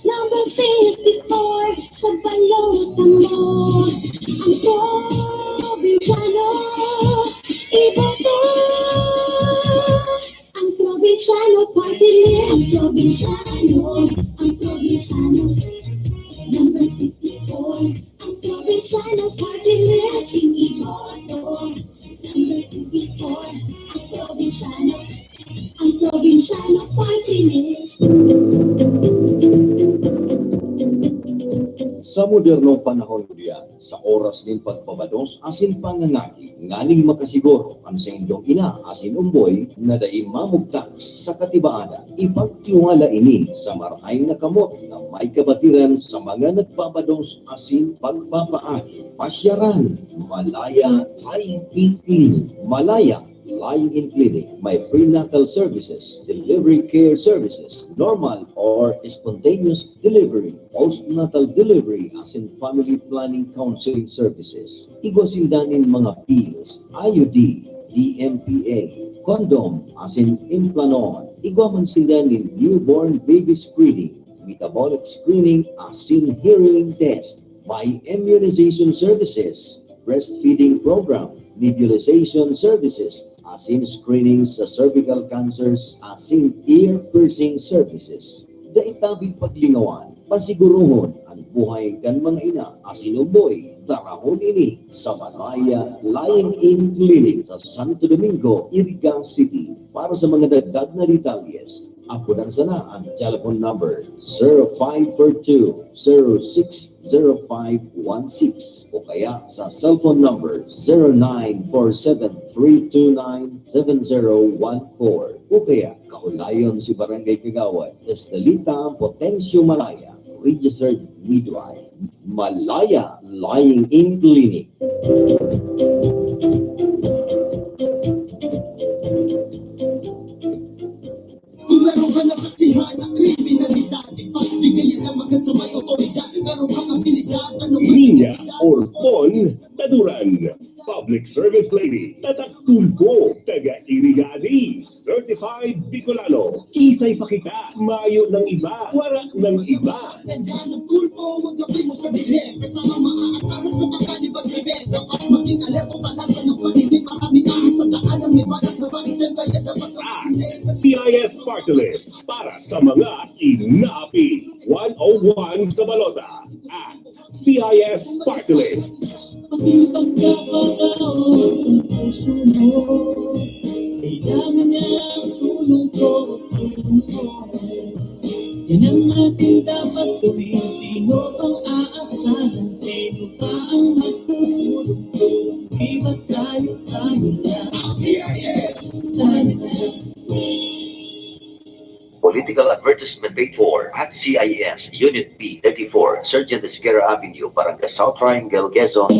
Number 54, sa balota mo. Ang probinsyano, iboto. Ang probinsyano, party list. Probinsyano, ang probinsyano. Number 54, ang probinsyano, party list. Iboto. Number 54, ang probinsyano. Ang probinsyano, party list. Sa modernong panahon diyan, sa oras ng pagpabados asin pangangaki, nganing makasiguro ang sa inyong ina asin umboy na dai mamugtak sa katibaada. Ipagtiwala ini sa maray na kamot na may kabatiran sa mga nagpabados asin pagpapaaki. Pasyaran, Malaya Lying-in Clinic. Malaya Lying-in Clinic may prenatal services, delivery care services, normal or spontaneous delivery, postnatal delivery as in family planning counseling services. Igwasindanin mga pills, IUD, DMPA, condom as in implanon. Igwamansindanin newborn baby screening, metabolic screening as in hearing test. May immunization services, breastfeeding program, nebulization services, as in screening sa cervical cancers, as in ear piercing services. Daitabig paglingawan, pasiguruhon ang buhay kan mga ina, as in umboy, darahon ini sa Malaya Lying-in Clinic sa Santo Domingo, Iriga City. Para sa mga dagdag na detalles, apunan sana ang telephone number 0542-060516 o kaya sa cellphone number 0947-329-7014 o kaya kaulayon si Barangay Kagawad, Estelita Potencio Malaya, registered midwife. Malaya Lying-in Clinic. Kung meron ka nasaksihan ng kriminalidad, ipagbigayin ang magad sa may otoridad. Meron kang abilidad, ano ba? Linya or Pon Taduran. Public Service Lady, Tatak Tulfo, taga Irigadi, Certified Bicolano, Kisay Pakita, Mayo ng iba, Wara ng iba. Nandiyan ang tulpo, huwag gawin mo sa dilim. Kasama maaasahan sa pagkalibag rebel. Dapat maging alerto, talasan ng paninig. Maraming ahasandaan ang may balat na baitan. Kaya dapat At CIS Party List para sa mga inaapi. 101 sa balota. At CIS Party List. Pagkakataon sa puso mo, kailangan niya ang tulong ko. Yan ang ating dapat gawin. Sino ang aasahan? Sino pa ang magtutulong? Di ba tayo lang? CIS! Tayo lang. Political advertisement paid for at CIS Unit B 34, Sergeant Esguerra Avenue, Barangay South Triangle, Quezon.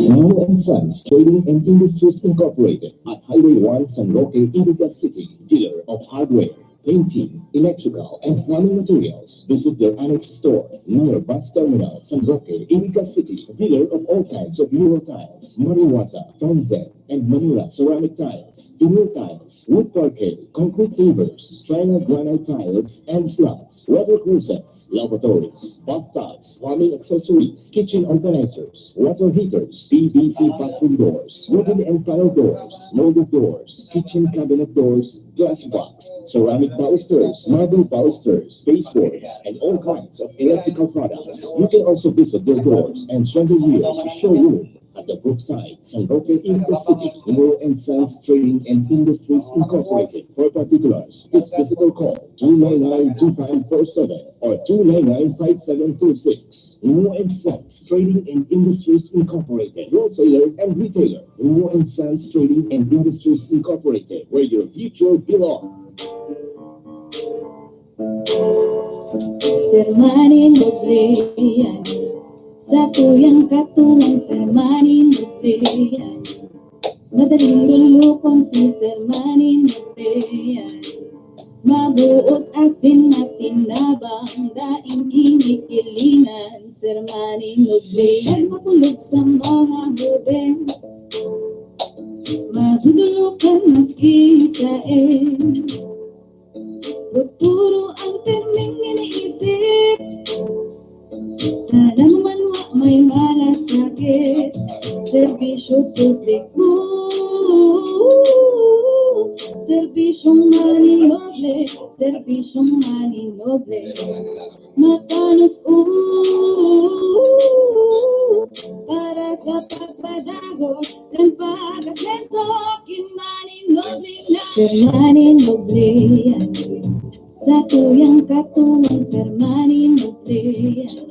Mao & Sons Trading and Industries Incorporated at Highway 1 San Roque, Iriga City, dealer of hardware, painting, electrical, and plumbing materials. Visit their annex store near Bus Terminal, San Roque, Iriga City, dealer of all kinds of Euro tiles, Mariwasa, Tanzan, and Manila ceramic tiles, vinyl tiles, wood parquet, concrete pavers, triangle granite tiles, and slabs, water closets, lavatories, bathtubs, plumbing accessories, kitchen organizers, water heaters, PVC bathroom doors, wooden and panel doors, molded doors, kitchen cabinet doors, glass box, ceramic balusters, marble balusters, baseboards, and all kinds of electrical products. You can also visit their doors and chandeliers showroom at the Brookside, San Roque, Iriga City, Muro and Sons Trading and Industries Incorporated. For particulars, please visit or call 299-2547 or 299-5726. Muro and Sons Trading and Industries Incorporated, wholesaler and retailer. Muro and Sons Trading and Industries Incorporated, where your future belongs. Sermanin Nubrian, sa tuyang katulang Sermanin Nubrian, madaling lulukong si Sermanin Nubrian, mabuot asin na tinabang, daing kinikilingan Sermanin Nubrian, matulog sa mga hubeng, madudulukan maski sa puro ang terming iniisip, sana mamanwa may malasakit, serbisyo publiko, serbisyong maninoble, matanos para sa pagpadago ng pag-asenso, kimaninoble na Sermanin-noble yan. Sa tuyang katuwang Sermanin-noble yan.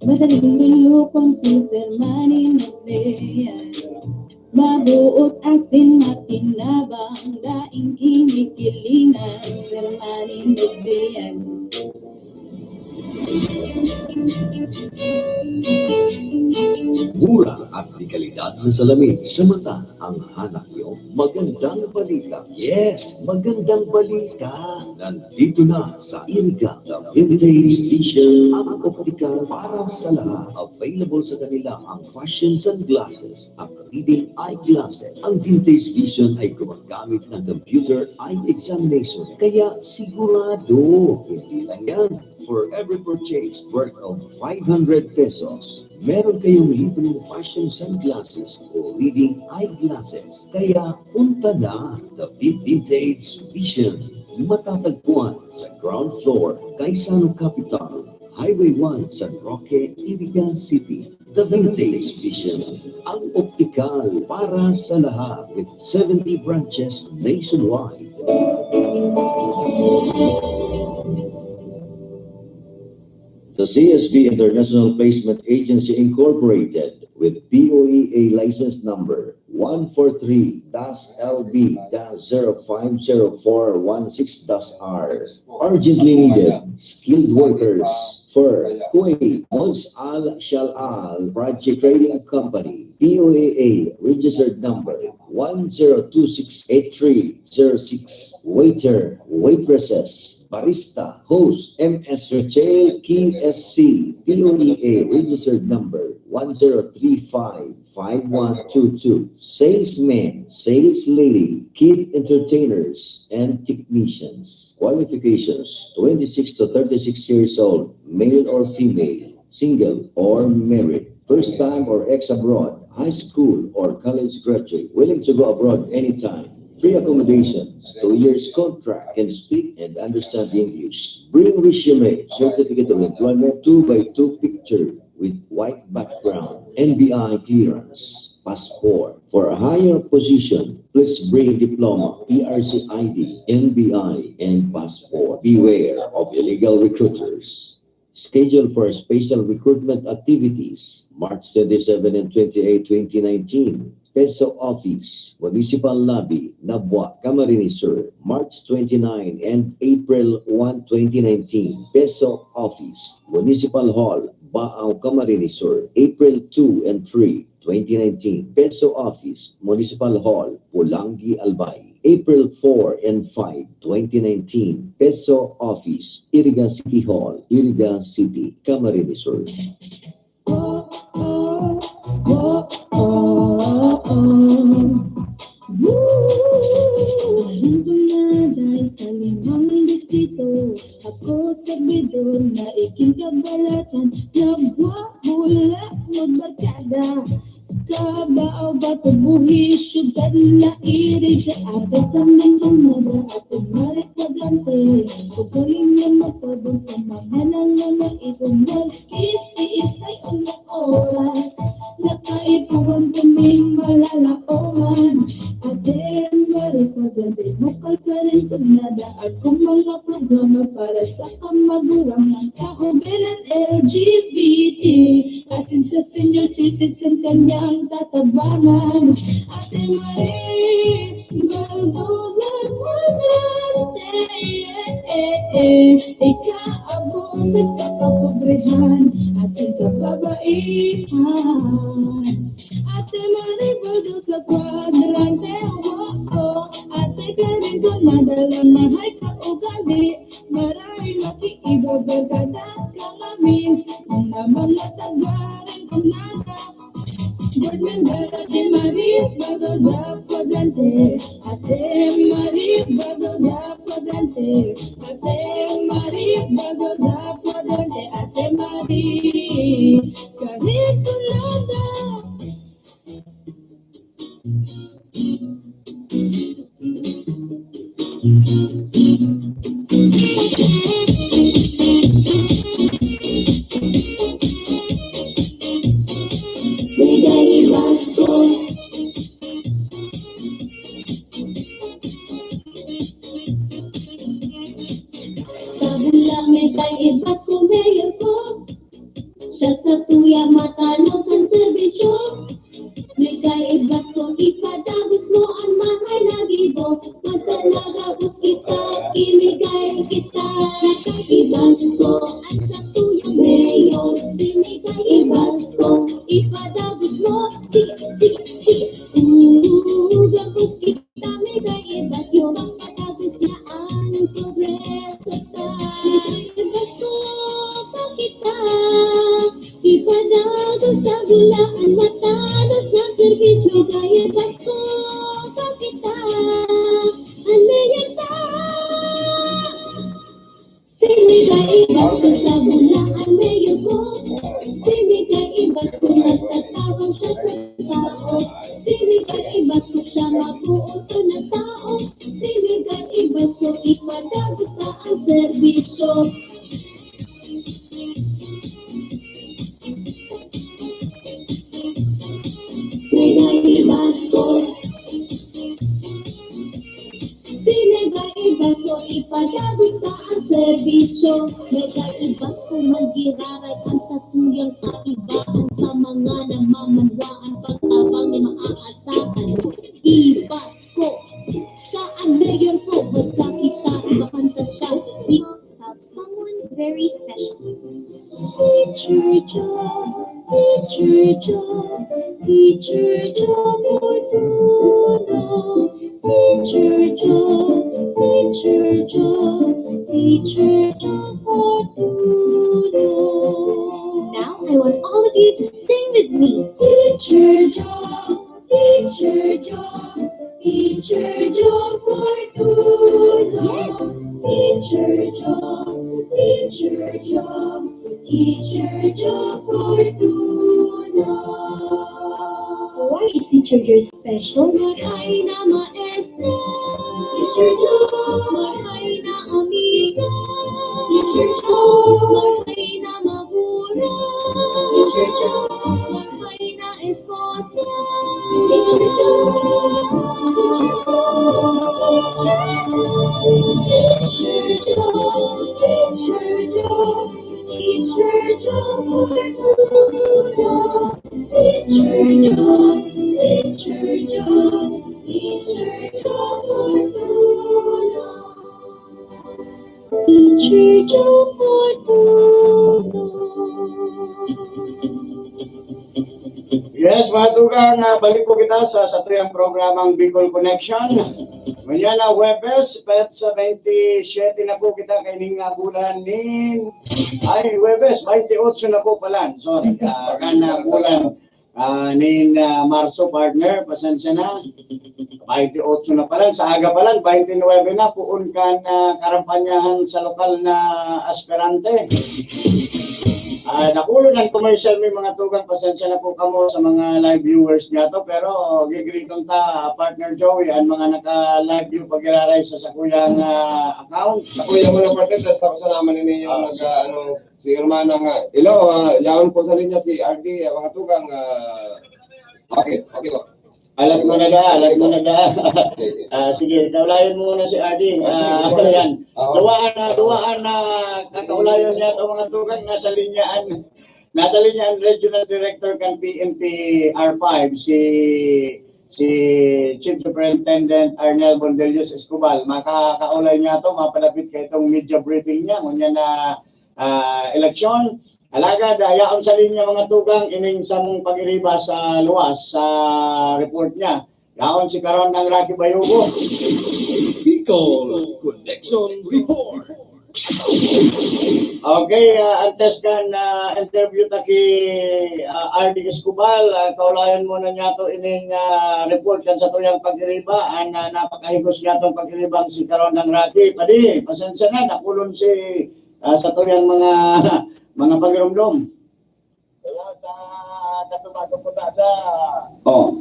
Madaling lulukong si Sermanin-noble yan. Mabuot asin matinabang, daing kinikilingan Sermanin-noble yan. Mura at di kalidad na salamin sa mata ang hanap nyo. Magandang balita. Yes, magandang balita. Nandito na sa Iriga, the Vintage Vision ang optical para sa lahat. Available sa kanila ang fashion sunglasses, ang reading eyeglasses. Ang Vintage Vision ay gumagamit ng computer eye examination. Kaya sigurado, hindi lang yan. For every purchase worth of 500 pesos, meron kayong libreng fashion sunglasses o reading eyeglasses. Kaya punta na the Vintage Vision. Matatagpuan sa ground floor, Kaisano Capital, Highway 1, San Roque, Iriga City. The Vintage Vision, ang optikal para sa lahat with 70 branches nationwide. The CSB International Placement Agency Incorporated with POEA license number 143-LB-050416-R urgently needed skilled workers for Kuwait Mons Al Shalal Project Trading Company, POEA registered number 10268306, waiter, waitresses, barista, host, MS Rachel KSC, POEA registered number 10355122, salesmen, sales lady, kid entertainers, and technicians. Qualifications: 26 to 36 years old, male or female, single or married, first time or ex-abroad, high school or college graduate, willing to go abroad anytime. Free accommodations, 2 years contract, can speak and understand English. Bring resume, certificate of employment, 2x2 picture with white background, NBI clearance, passport. For a higher position, please bring diploma, PRC ID, NBI, and passport. Beware of illegal recruiters. Schedule for special recruitment activities, March 27 and 28, 2019. Peso Office, Municipal Lobby, Nabwa, Camarines Sur, March 29 and April 1, 2019. Peso Office, Municipal Hall, Baao, Camarines Sur, April 2 and 3, 2019. Peso Office, Municipal Hall, Pulangi, Albay, April 4 and 5, 2019, Peso Office, Iriga City Hall, Iriga City, Camarines Sur. Alam ko na dahil kalimang distrito, ako sabidor na iking kabalatan, nagwawala magbarkada. Kabao ba tubuhi, syudad na iriga, ato kami kumada at umalik paglante. Pagaling na magpabang sa mga nanganay, maski si isay unang oras, nakaipuan kaming malalaohan. Ate, maripagante, mukal ka rin kumada, akong mga programa para sa kamagulang ng kahubilan LGBT. Asin sa senior citizen kanyang tatabangan. Ate Marie, Baldoza Quadrante, ika-abuses ka kapobrehan, asin ka babaihan. Ate Marie, Baldoza Quadrante, ate ka rin kumadala na hay kaugali, maraming makiibabarkada kalamin, mga mga tagarin kunada. Board member Ate Marie, Baldoza Quadrante, Ate Marie, Baldoza Quadrante, Ate Marie, Baldoza Quadrante, Ate Marie, Cariculada. Bigay Basco. Sabula may kay Basco mayor ko, siya sa tuya matalo sa serbisyo. May kay Basco ipadagos mo ang mahal na gibo, matsalagabos kita, kinigay kita. Kay Basco at sa tuya mayor, sinigay Basco ipadagos mo, sige. Gabos kita, may kay Basco, mapadagos na ang progreso tayo. Basco pa kita, ipadagos sa gulaan, matanos na servisyo. Kay Basco pa kita, ang mayor ta. Sinigay Basco sa gulaan, mayor ko. Sinigay Basco, nagtatawang siya sa tao. Sinigay Basco, siya mabuoto ng tao. Sinigay Basco, ipadagos na ang serbisyo. Sinigay Basco, sinigay Basco, ipadagos na ang serbisyo. Sinigay Basco, magiraray ang sa tuyang kaibahan, sa mga namamanwaan, pagtabang ni maaasahan. I-Basco, siya ang mayor ko, basta kita, ibakanta siya. We have someone very special. Teacher Joe, Teacher Joe, Teacher Joe Fortuno. Teacher Joe, Teacher Joe, Teacher Joe Fortuno. Now I want all of you to sing with me. Teacher Joe, Teacher Joe, Teacher Joe Fortuno. Yes, Teacher Joe, Teacher Joe, Teacher Joe Fortuno. Why is Teacher Joe special? Marhay na maestra, Teacher Joe. Marhay na amiga, Teacher Joe. Marhay na magura, Teacher Joe. Marhay na esposa, Teacher Joe. Teacher Joe, Teacher Joe, Teacher Joe Fortuno. Teacher Joe, Teacher Joe, Teacher Joe Fortuno. Teacher Joe Fortuno. Yes, mga tugang, balik po kita sa tuyang programang Bicol Connection. Mañana Huwebes, pet sa 27 na po kita kining bulan nin. Ay, Huwebes, 28 na po pala. Sorry, kana bulan nin Marso partner, pasensya na. 28 na pala, sa aga pa lang, 29 na, puun ka na karampanyahan sa lokal na aspirante. Nakulo ng commercial may mga tugang, pasensya na po kamo sa mga live viewers niya to, pero gigritong ta, partner Joey, ang mga naka-live view pag-iraray sa sakuyang account. Sa kuya mo na partner, tapos sa naman ninyo si Hermana nga. Hello, yaon po sa linya si RD, mga tugang. Okay po. Alat mo na sige, kaulayan mo muna si Ardi. Ano yan? Duwaan na kakaulayan niya ito mga tugang nasa linyaan Regional Director kan PNP R5 si Chief Superintendent Arnel Bondelius Escobar. Makakaulay niya ito, mapalapit kay itong media briefing niya ngunya na eleksyon. Alaga, dayaon sa linya mga tugang ining samong pag-iriba sa luwas sa report niya. Yaon si karon ng Rocky Bayugo. Bicol Connection Report. Okay, antes kan interview ta ki RD Escobar, kaulayan mo na niya to ining report kan sa tuyang pag-iriba. Napakahigos niya tong pag-iribang si karon ng Rocky. Padi, pasensya na, nakulon si sa tuyang mga pagirumdom. Kaya sa natumatong po na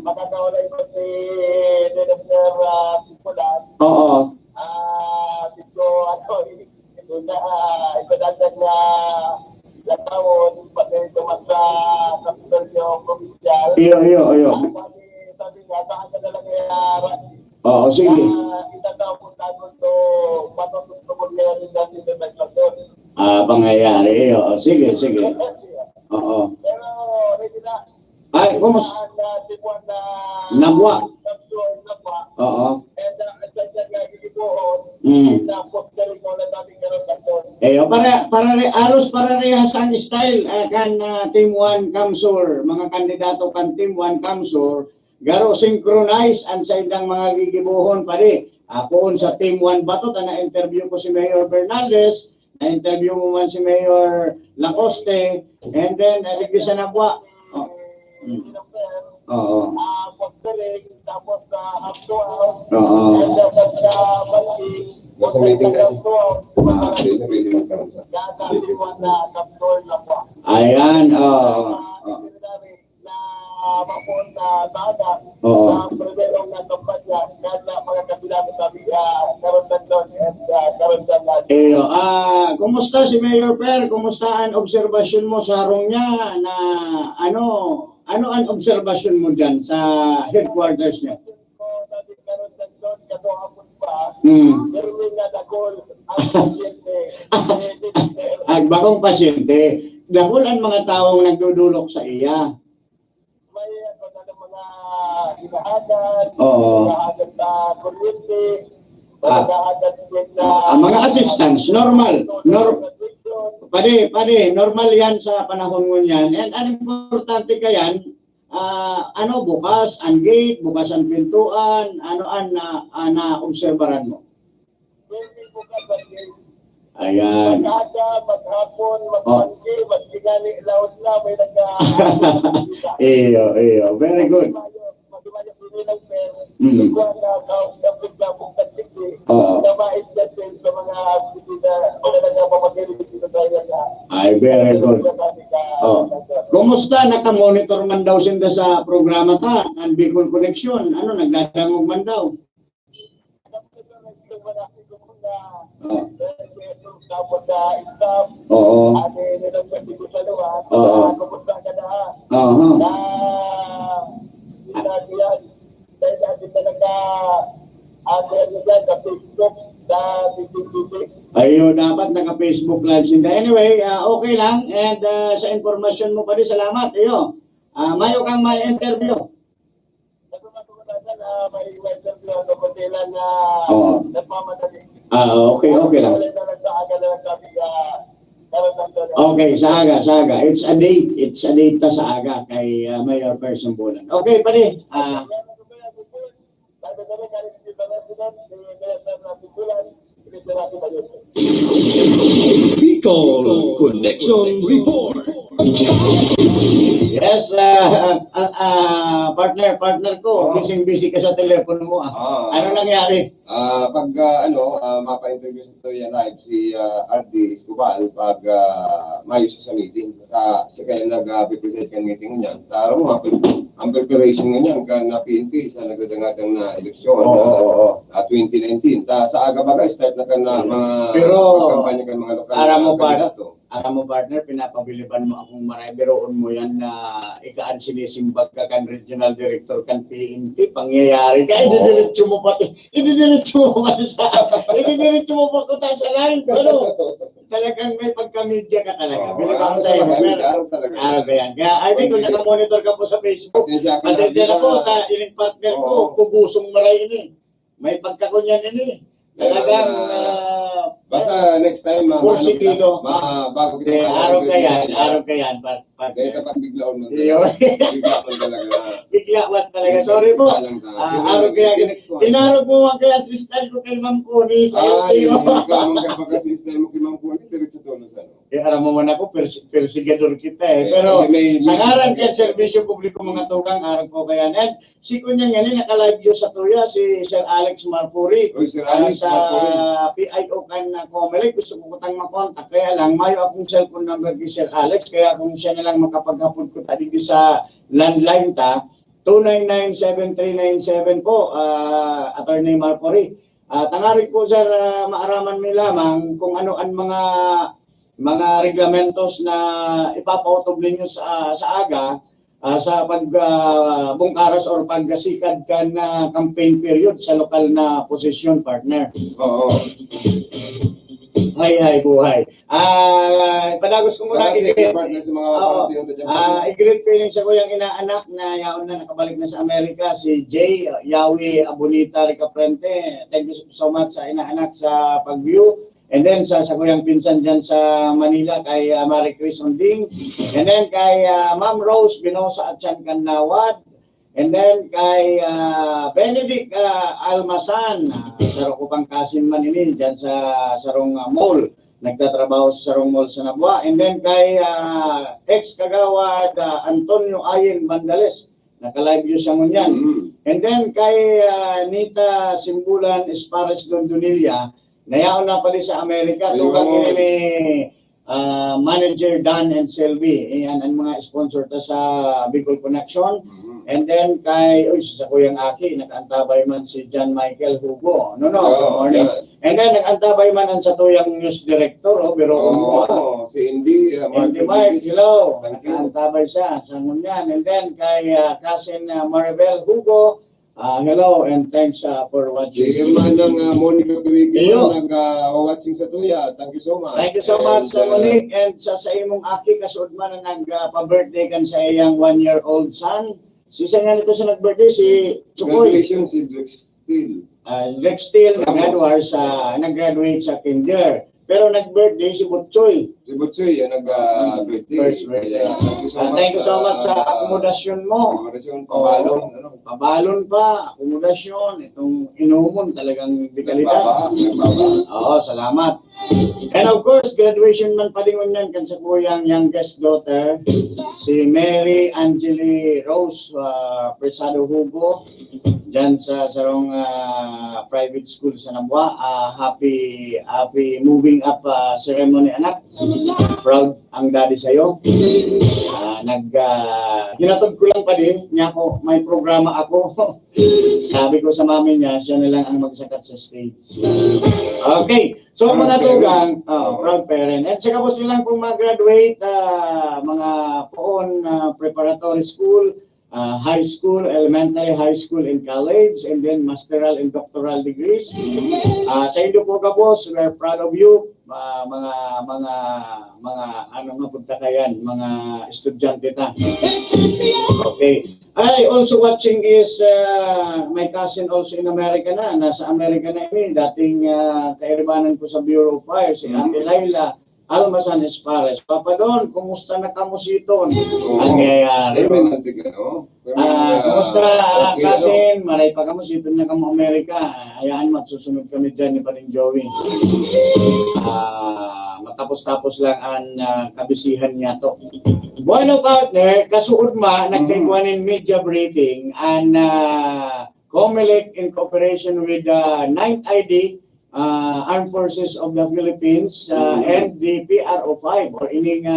makakaulay ko si Director Pipulan. Oo. Dito, ipadadag na latawon, pati tumat sa Kapitolyo Provincial. Iyo. Sabi niya, saan ka na lang nangyayari? Oo, sige. Itatawag po natin ito, matututubog niya rin natin yung naglason. Pangyayari. Sige. Oo. Pero, ready na. Ay, kumusta? Nabwa. Oo. Parehas ang style kan Team 1 Kamsur, mga kandidato kan Team 1 Kamsur, garo synchronize ang sa indang mga gigibuhon pare. Apoon sa Team 1 Batot na interview ko si Mayor Bernaldez, na-interview mo man si Mayor Lacoste, and then Rigisa Nabwa. Oo. Tapos sa Abdoal, Oo. and sa Bali, Nasa meeting kasi. Sa meeting magkaroon sa. Ayan, oo. Kumusta si Mayor Per? Kumusta ang obserbasyon mo sa harong niya na ano ang obserbasyon mo dyan sa headquarters niya? Bagong pasyente. Dahil ang mga taong nagdudulok sa iya. Oo. Ang mga assistants, normal. Pwede, normal yan sa panahon mo yan. And ang importante kayan, bukas ang gate, bukas ang pintuan, na-obserbaran mo. Ayan. Maghapon, magpangki, magsigali, laos na, may Iyo. Very good. Ay, very good. Kumusta? Naka-monitor man daw sinda sa programa ta, ang Bicol Connection. Nagdadangog man daw. Oo. Ayun, dapat naka-Facebook live sinda. Anyway, okay lang. And sa informasyon mo pa rin, salamat. Iyo. Mayo kang may interview. Okay lang. Okay, sa aga. It's a date ta sa aga kay Mayor Person Bulan. Okay, pare. natin ayusin. Bicol Connection Report. Yes, partner ko, busy ka sa telepono mo. Ano nangyari? Pag mapa-interview sa yan live si RD Escobar pag mayo siya sa meeting. Kasi kaya nag-present ka meeting niyan. Taro mo, ang preparation niyan kan na PNP sa nagdadangatang na eleksyon 2019. Sa aga-baga, start na kan na mga kampanya kan mga lokal na kandidato. Alam mo partner, pinapabiliban mo akong maray. Biroon mo yan na ikaan sinisimbag ka kan regional director kan PNP. Pangyayari ka. Ididiretso mo pati sa line. Ano? Talagang may pagka-media ka talaga. Biliban ko sa'yo. Araw ka yan. Kaya Arnie, kung nakamonitor ka po sa Facebook, pasensya na po, ining partner ko, pugusong maray ini. May pagkakunyan ini. Talagang basta next time kursikido. bago kita Araw ka yan. kaya kapag biglaon mo Biglawan talaga. Sorry po. Araw ka yan. Pinarog mo ang kaya assistant ko kay Ma'am Connie sa LTO. system mo kay Ma'am Connie, diretso tulong sa Aram mo man ako, persigador kita eh. Pero sa ngaran kaya serbisyo publiko mga tukang, araw ko kaya. And si Kunyang yan, naka-live yun sa tuya, si Sir Alex Marpuri. Sir Alex sa PIO kan na Comelec, gusto ko kutang makontak. Kaya lang, mayo akong cellphone number kay Sir Alex, kaya kung siya na lang makapaghapon ko tadi sa landline ta, 299-7397 po, Attorney Marpuri. Tangarin po sir, maaraman mi lamang kung ano ang mga reglamentos na ipapautob ninyo sa aga sa pagbungkaras or paggasikad ka na campaign period sa lokal na posisyon, partner. Oo. Hay buhay. Padagos ko muna i-greet ko yung sa kuyang inaanak na yaon na nakabalik na sa Amerika, si Jay Yawi Abonita Ricaprente. Thank you so much sa inaanak sa pag-view. And then sa kuyang pinsan dyan sa Manila kay Marie Chris Onding. And then kay Ma'am Rose Binosa at Chan Kanawad. And then kay Benedict Almasan, sarong kupang kasin man ini dyan sa sarong mall. Nagtatrabaho sa sarong mall sa Nabwa. And then kay ex-kagawad Antonio Ayen Bandales. Naka-live yun siya ngunyan. And then kay Nita Simbulan Espares Londonilla. Nayaon na pala sa Amerika. Tukang ini ni Manager Dan and Selby. Ayan ang mga sponsor ta sa Bicol Connection. And then kay, sa Kuyang Aki, nag-antabay man si John Michael Hugo. Good morning. And then nag-antabay man ang sa Tuyang News Director, si Indy Mike, hello. Nag-antabay siya sa ngunyan. And then kay cousin Maribel Hugo, hello and thanks for watching. Si Herman ng Monica Tuwigi nag-watching sa Tuya. Thank you so much. Thank you so much, Monique. And sa imong Aki, kasud man na nagpa-birthday kan sa iyang 1-year-old son. Si nga nito sa nag-birthday, si Chukoy. Congratulations si Drake Steele. Drake Steele, nag-graduate sa kinder. Pero nag-birthday si Butchoy. Si Butchoy, nag-birthday. First birthday. Thank you so much sa akomodasyon mo. Akomodasyon, pabalon. Pabalon pa, akomodasyon. Itong inumon talagang di kalidad. Oo, salamat. And of course, graduation man palingon yan kan sa kuyang youngest daughter, si Mary Angeli Rose Presado Hugo, dyan sa sarong private school sa Nabwa. Happy moving up ceremony, anak. Proud ang daddy sa'yo. Hinatod ko lang pa din, niya ako, may programa ako. Sabi ko sa mami niya, siya na lang ang magsakat sa stage. Okay. So mga tugang, proud parent. At saka po silang kung mag-graduate, mga poon preparatory school, high school, elementary, high school, and college, and then masteral and doctoral degrees. Sa inyo po ka boss, we're proud of you. Mga ano nga punta kayan, mga estudyante ta. Okay. Also watching is my cousin also in America na. Nasa America na ini. Dating kairibanan ko sa Bureau of Fire, si Ate Laila Almasan Espares. Papa Don, kumusta na kamusiton? Ang nangyayari. Kumusta kasin? Maray pa kamusiton na kamo Amerika. Hayaan mo at susunod kami dyan ni Paring Joey. Matapos-tapos lang ang kabisihan niya to. Bueno partner, kasuod nagkaigwanin media briefing and COMELEC in cooperation with 9th ID, Armed Forces of the Philippines and the PRO5 or ining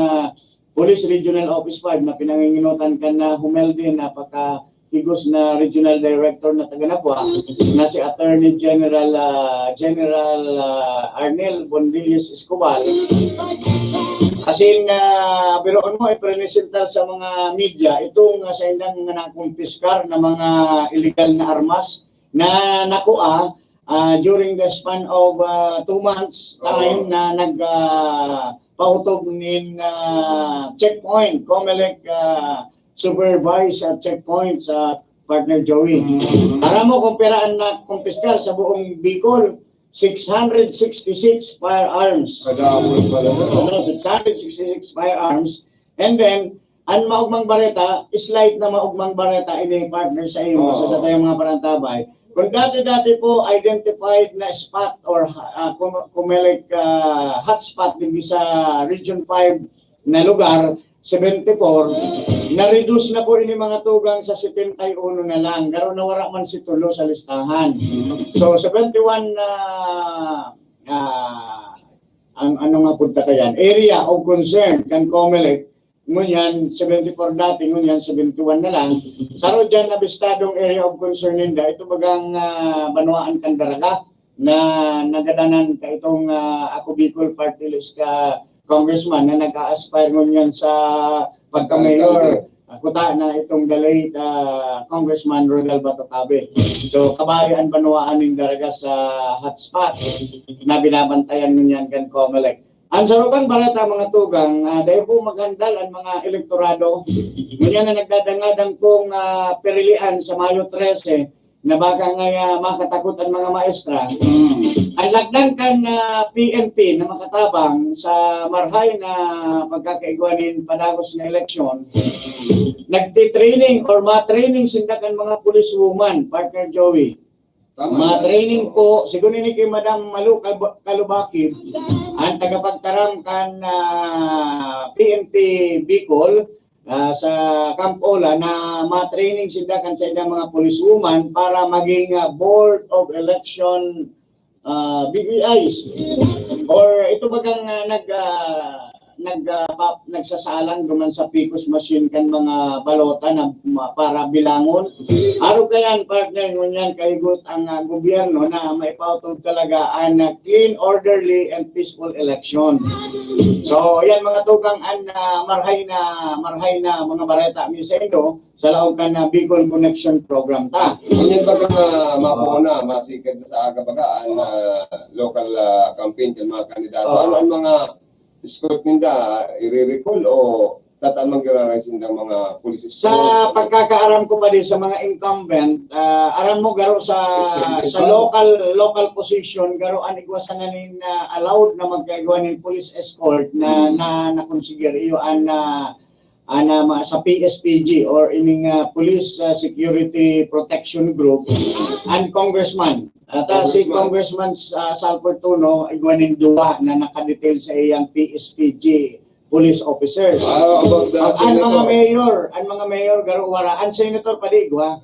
Police Regional Office 5 na pinanginginutan ka na humelde na pagka-higos na Regional Director na taga-Napwa na si Attorney General Arnel Bondilles Escobar. Asin biroon mo i-presentar sa mga media itong sa indang nakumpiskar na mga illegal na armas na nakuha during the span of 2 months time na nagpahutog nin checkpoint, COMELEC supervised checkpoint sa partner Joey. Para mo kumperaan na kumpiskar sa buong Bicol, 666 firearms. 666 firearms. And then, ang maugmang bareta, slight na maugmang bareta ini partner sa iyo sa tayong mga parantabay. Kung dati-dati po identified na spot or COMELEC hotspot din sa Region 5 na lugar, 74, na-reduce na po ini mga tugang sa 71 na lang. Garo na wala man si tulo sa listahan. So 71 ano nga punta kayan? Area of concern kan COMELEC. Ngunyan 74 dati, ngunyan 71 na lang. Saro dyan abistadong area of concern ninda. Ito bagang Banwaan Candaraga na nagadanan ka itong ako Bicol Party List ka congressman na nag-a-aspire ngunyan sa pagka-mayor. Kuta na itong late Congressman Rodel Batocabe. So kabarian Banwaan ng Daraga sa hotspot na binabantayan ngunyan kan COMELEC. Ang sarupang barata mga tugang, dahil po magandal ang mga elektorado, ngunyan na nagdadangadang kong perilian sa Mayo 13, na baka nga makatakot ang mga maestra. Ang lagdang kan PNP na makatabang sa marhay na pagkakaigwanin padagos na eleksyon, nagtitraining or matraining sindakan mga policewoman, partner Joey. Ma-training po, siguro ni kay Madam Malu Kalubakib, ang tagapagtaram kan PNP Bicol sa Camp Ola na ma-training sila kan sa mga policewoman para maging Board of Election BEIs. Or ito bagang nagsasalang duman sa PICOS machine kan mga balota na para bilangon. Aro kayan partner ngunyan kahigot ang gobyerno na maipautog talaga ang clean, orderly, and peaceful election. So yan mga tugang ang marhay na mga bareta misendo sa laog kan Bicol Connection Program ta. Ngunyan bagang mapuna, masikad sa aga baga ang local campaign kan mga kandidato. Ano ang mga escort ninda, i-recall o tatamang giraraysin ng mga police escort? Sa pagkakaaram ko pa din sa mga incumbent, aram mo garo sa local position, garo ang igwasan na nin allowed na magkaigwa ng police escort na nakonsider iyo sa PSPG or ining Police Security Protection Group and Congressman. At si Congressman Salvador Tuno, igwanin duwa na nakadetail sa iyang PSPG police officers. About the ang mga mayor garo wara, ang senator padi igwa.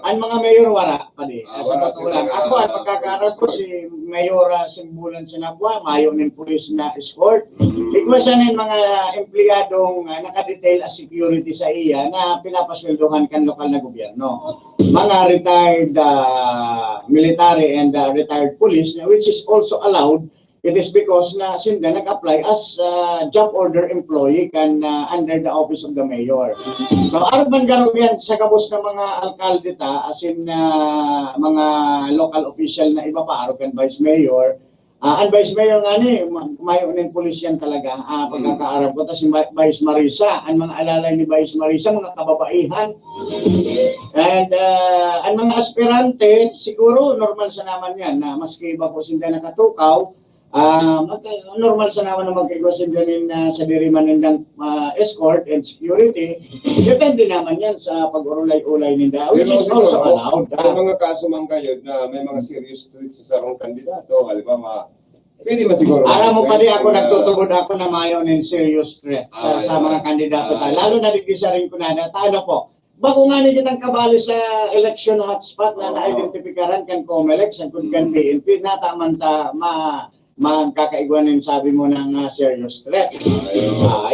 Ang mga mayor wara padi. Sa patulang ako ang pagkakaroon ko si Mayor Simbulan Sinabwa, mayo ning police na escort. Igwa siya nin mga empleyadong nakadetail as security sa iya na pinapasweldohan kan lokal na gobyerno. Mga retired military and retired police, which is also allowed. It is because na sinda nag-apply as job order employee kan under the office of the mayor. So aron man garo yan sa kabus ng mga alkalde ta as in mga local official na iba pa aron kan vice mayor. Ang vice mayor nga ni mayo ning pulis yan talaga pagkakaarap ko ta si Vice Marisa, ang mga alalay ni Vice Marisa mga kababaihan. And ang mga aspirante siguro normal sa naman yan na maski iba po sinda nakatukaw. Normal sa naman na magkaiwasin din sa diriman ng escort and security. Depende naman yan sa pag-urulay-ulay ninda, which is also allowed. May mga kaso man kayo na may mga serious threats sa sarong kandidato. Halimbawa, pwede ba siguro? Alam mo pa di ako nagtutugod ako na mayo ng serious threat sa mga kandidato tayo. Lalo na digisa rin ko na ano po. Bago nga ni kitang kabali sa election hotspot na na-identifikaran kan COMELEC sa kan PNP na tamanta magkakaigwanin sabi mo ng serious threat.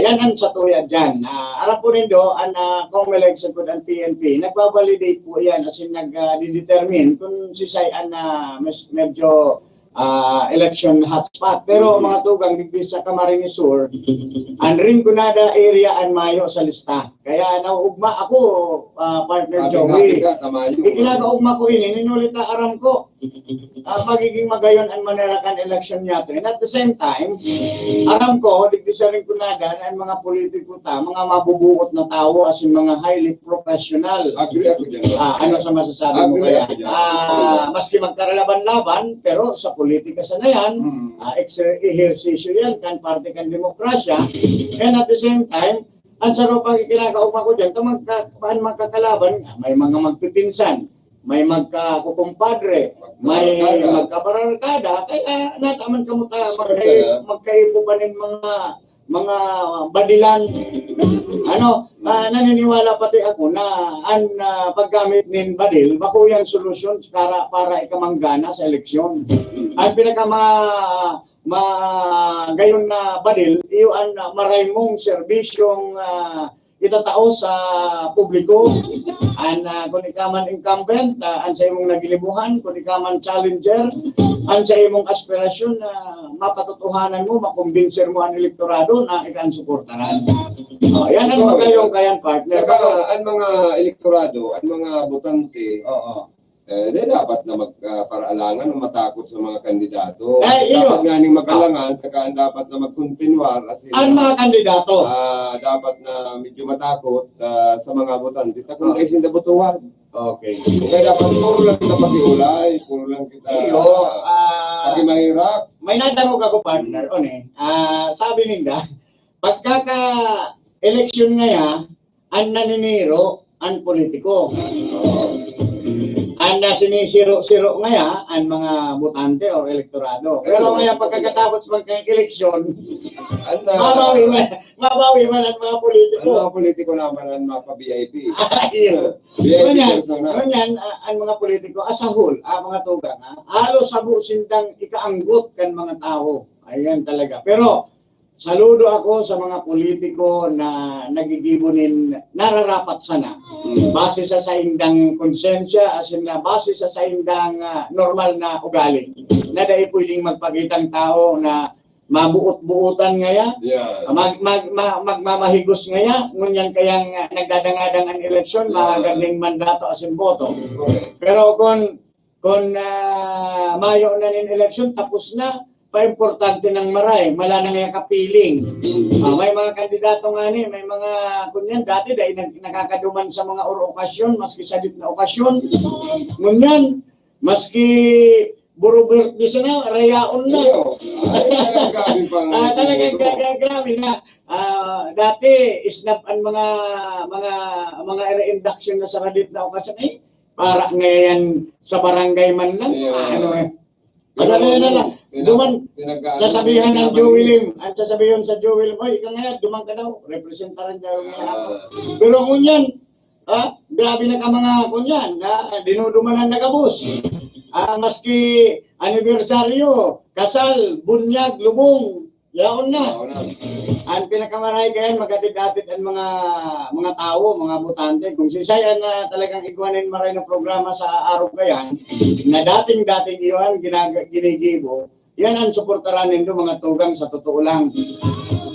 Yan ang satuya dyan. Alam po rin do, ang COMELEC sa kan PNP, nagbabalidate po yan as in nag-determine kung si Sayan na medyo election hotspot. Pero mga tugang digdis sa Camarines Sur, ang Rinconada area ang mayo sa lista. Kaya nauugma ako, partner Joey. Ikinagaugma ko ini, ninulit na aram ko. Magiging magayon ang manerakan election niya to. And at the same time, aram ko, digdis sa Rinconada, ang mga politiko ta, mga mabubuot na tao as in mga highly professional. Agree ako dyan. Ano sa masasabi mo kaya? Maski magkaralaban-laban, pero sa politika sa yan, ehersisyo yan, kan parte kan demokrasya, and at the same time, ang sarap pang ikinakauma ko dyan, magkakalaban, may mga magpipinsan, may magkakukumpadre, may magkabararkada, kaya nataman kamuta, magkaipupanin mga badilan. Naniniwala pati ako na ang paggamit nin badil, bakuyang solusyon para ikamanggana sa eleksyon. Ang gayon na badil, iyo ang maray mong serbisyong itatao sa publiko. Kung ikaman incumbent, ang sa imong nagilibuhan, kung ikaman challenger, ang sa imong aspirasyon na mapatutuhanan mo, makumbinser mo ang elektorado na ikan suportaran. Yan ang magayong kayan partner. Saka ang mga elektorado, ang mga botante, dapat na magparaalangan o matakot sa mga kandidato. Dapat nga ning magalangan, saka dapat na magkontinwar. Ang mga kandidato? Dapat na medyo matakot sa mga botante. Kung kayo sindabutuhan. Okay. Kaya dapat puro lang kita pakiulay, puro lang kita pagimahirap. May nadangog ako partner, sabi ninda, pagkaka-eleksyon ngaya, ang naniniro, ang politiko. Ang sinisiro-siro ngaya, ang mga botante o elektorado. Pero ngaya pagkatapos magka-eleksyon, mabawi man ang mga politiko. Ang mga politiko naman ang mapa-VIP. Ganyan, ang mga politiko, as a whole, mga tugang, halos sabu sindang ikaanggot kan mga tao. Ayan talaga. Pero, saludo ako sa mga politiko na nagigibunin nararapat sana. Base sa saindang konsensya, as in base sa saindang normal na ugali. Na dahil pwedeng magpagitang tao na mabuot-buutan ngaya, magmamahigos ngaya, ngunyan kayang nagdadangadang ang eleksyon, mahagaling mandato as in boto. Pero kung mayo na nin eleksyon, tapos na, pa-importante ng maray, mala na nga kapiling. May mga kandidato nga ni, may mga kunyan, dati dahil nakakaduman sa mga okasyon, maski sadip na okasyon. Ngunyan, maski burubert di sana, rayaon na. Talagang grabe na. Dati, isnap ang mga re-induction na sa radip na okasyon, para ngayon sa barangay man lang. Duman, sasabihan ng Joelim, ang sasabihan sa Joelim, oy, ikaw ngayon, duman ka daw, representaran daw niya ako. Pero ngunyan, grabe na ka mga kunyan, dinudumanan na kabus. Maski anibersaryo, kasal, bunyag, lubong, yaon na. Ang pinakamaray kayan, magatid-atid ang mga tao, mga botante. Kung sisayan na talagang iguanin maray na programa sa araw kayan, na dating-dating iyon ginigibo, yan ang suportaran nindo mga tugang sa totoo lang.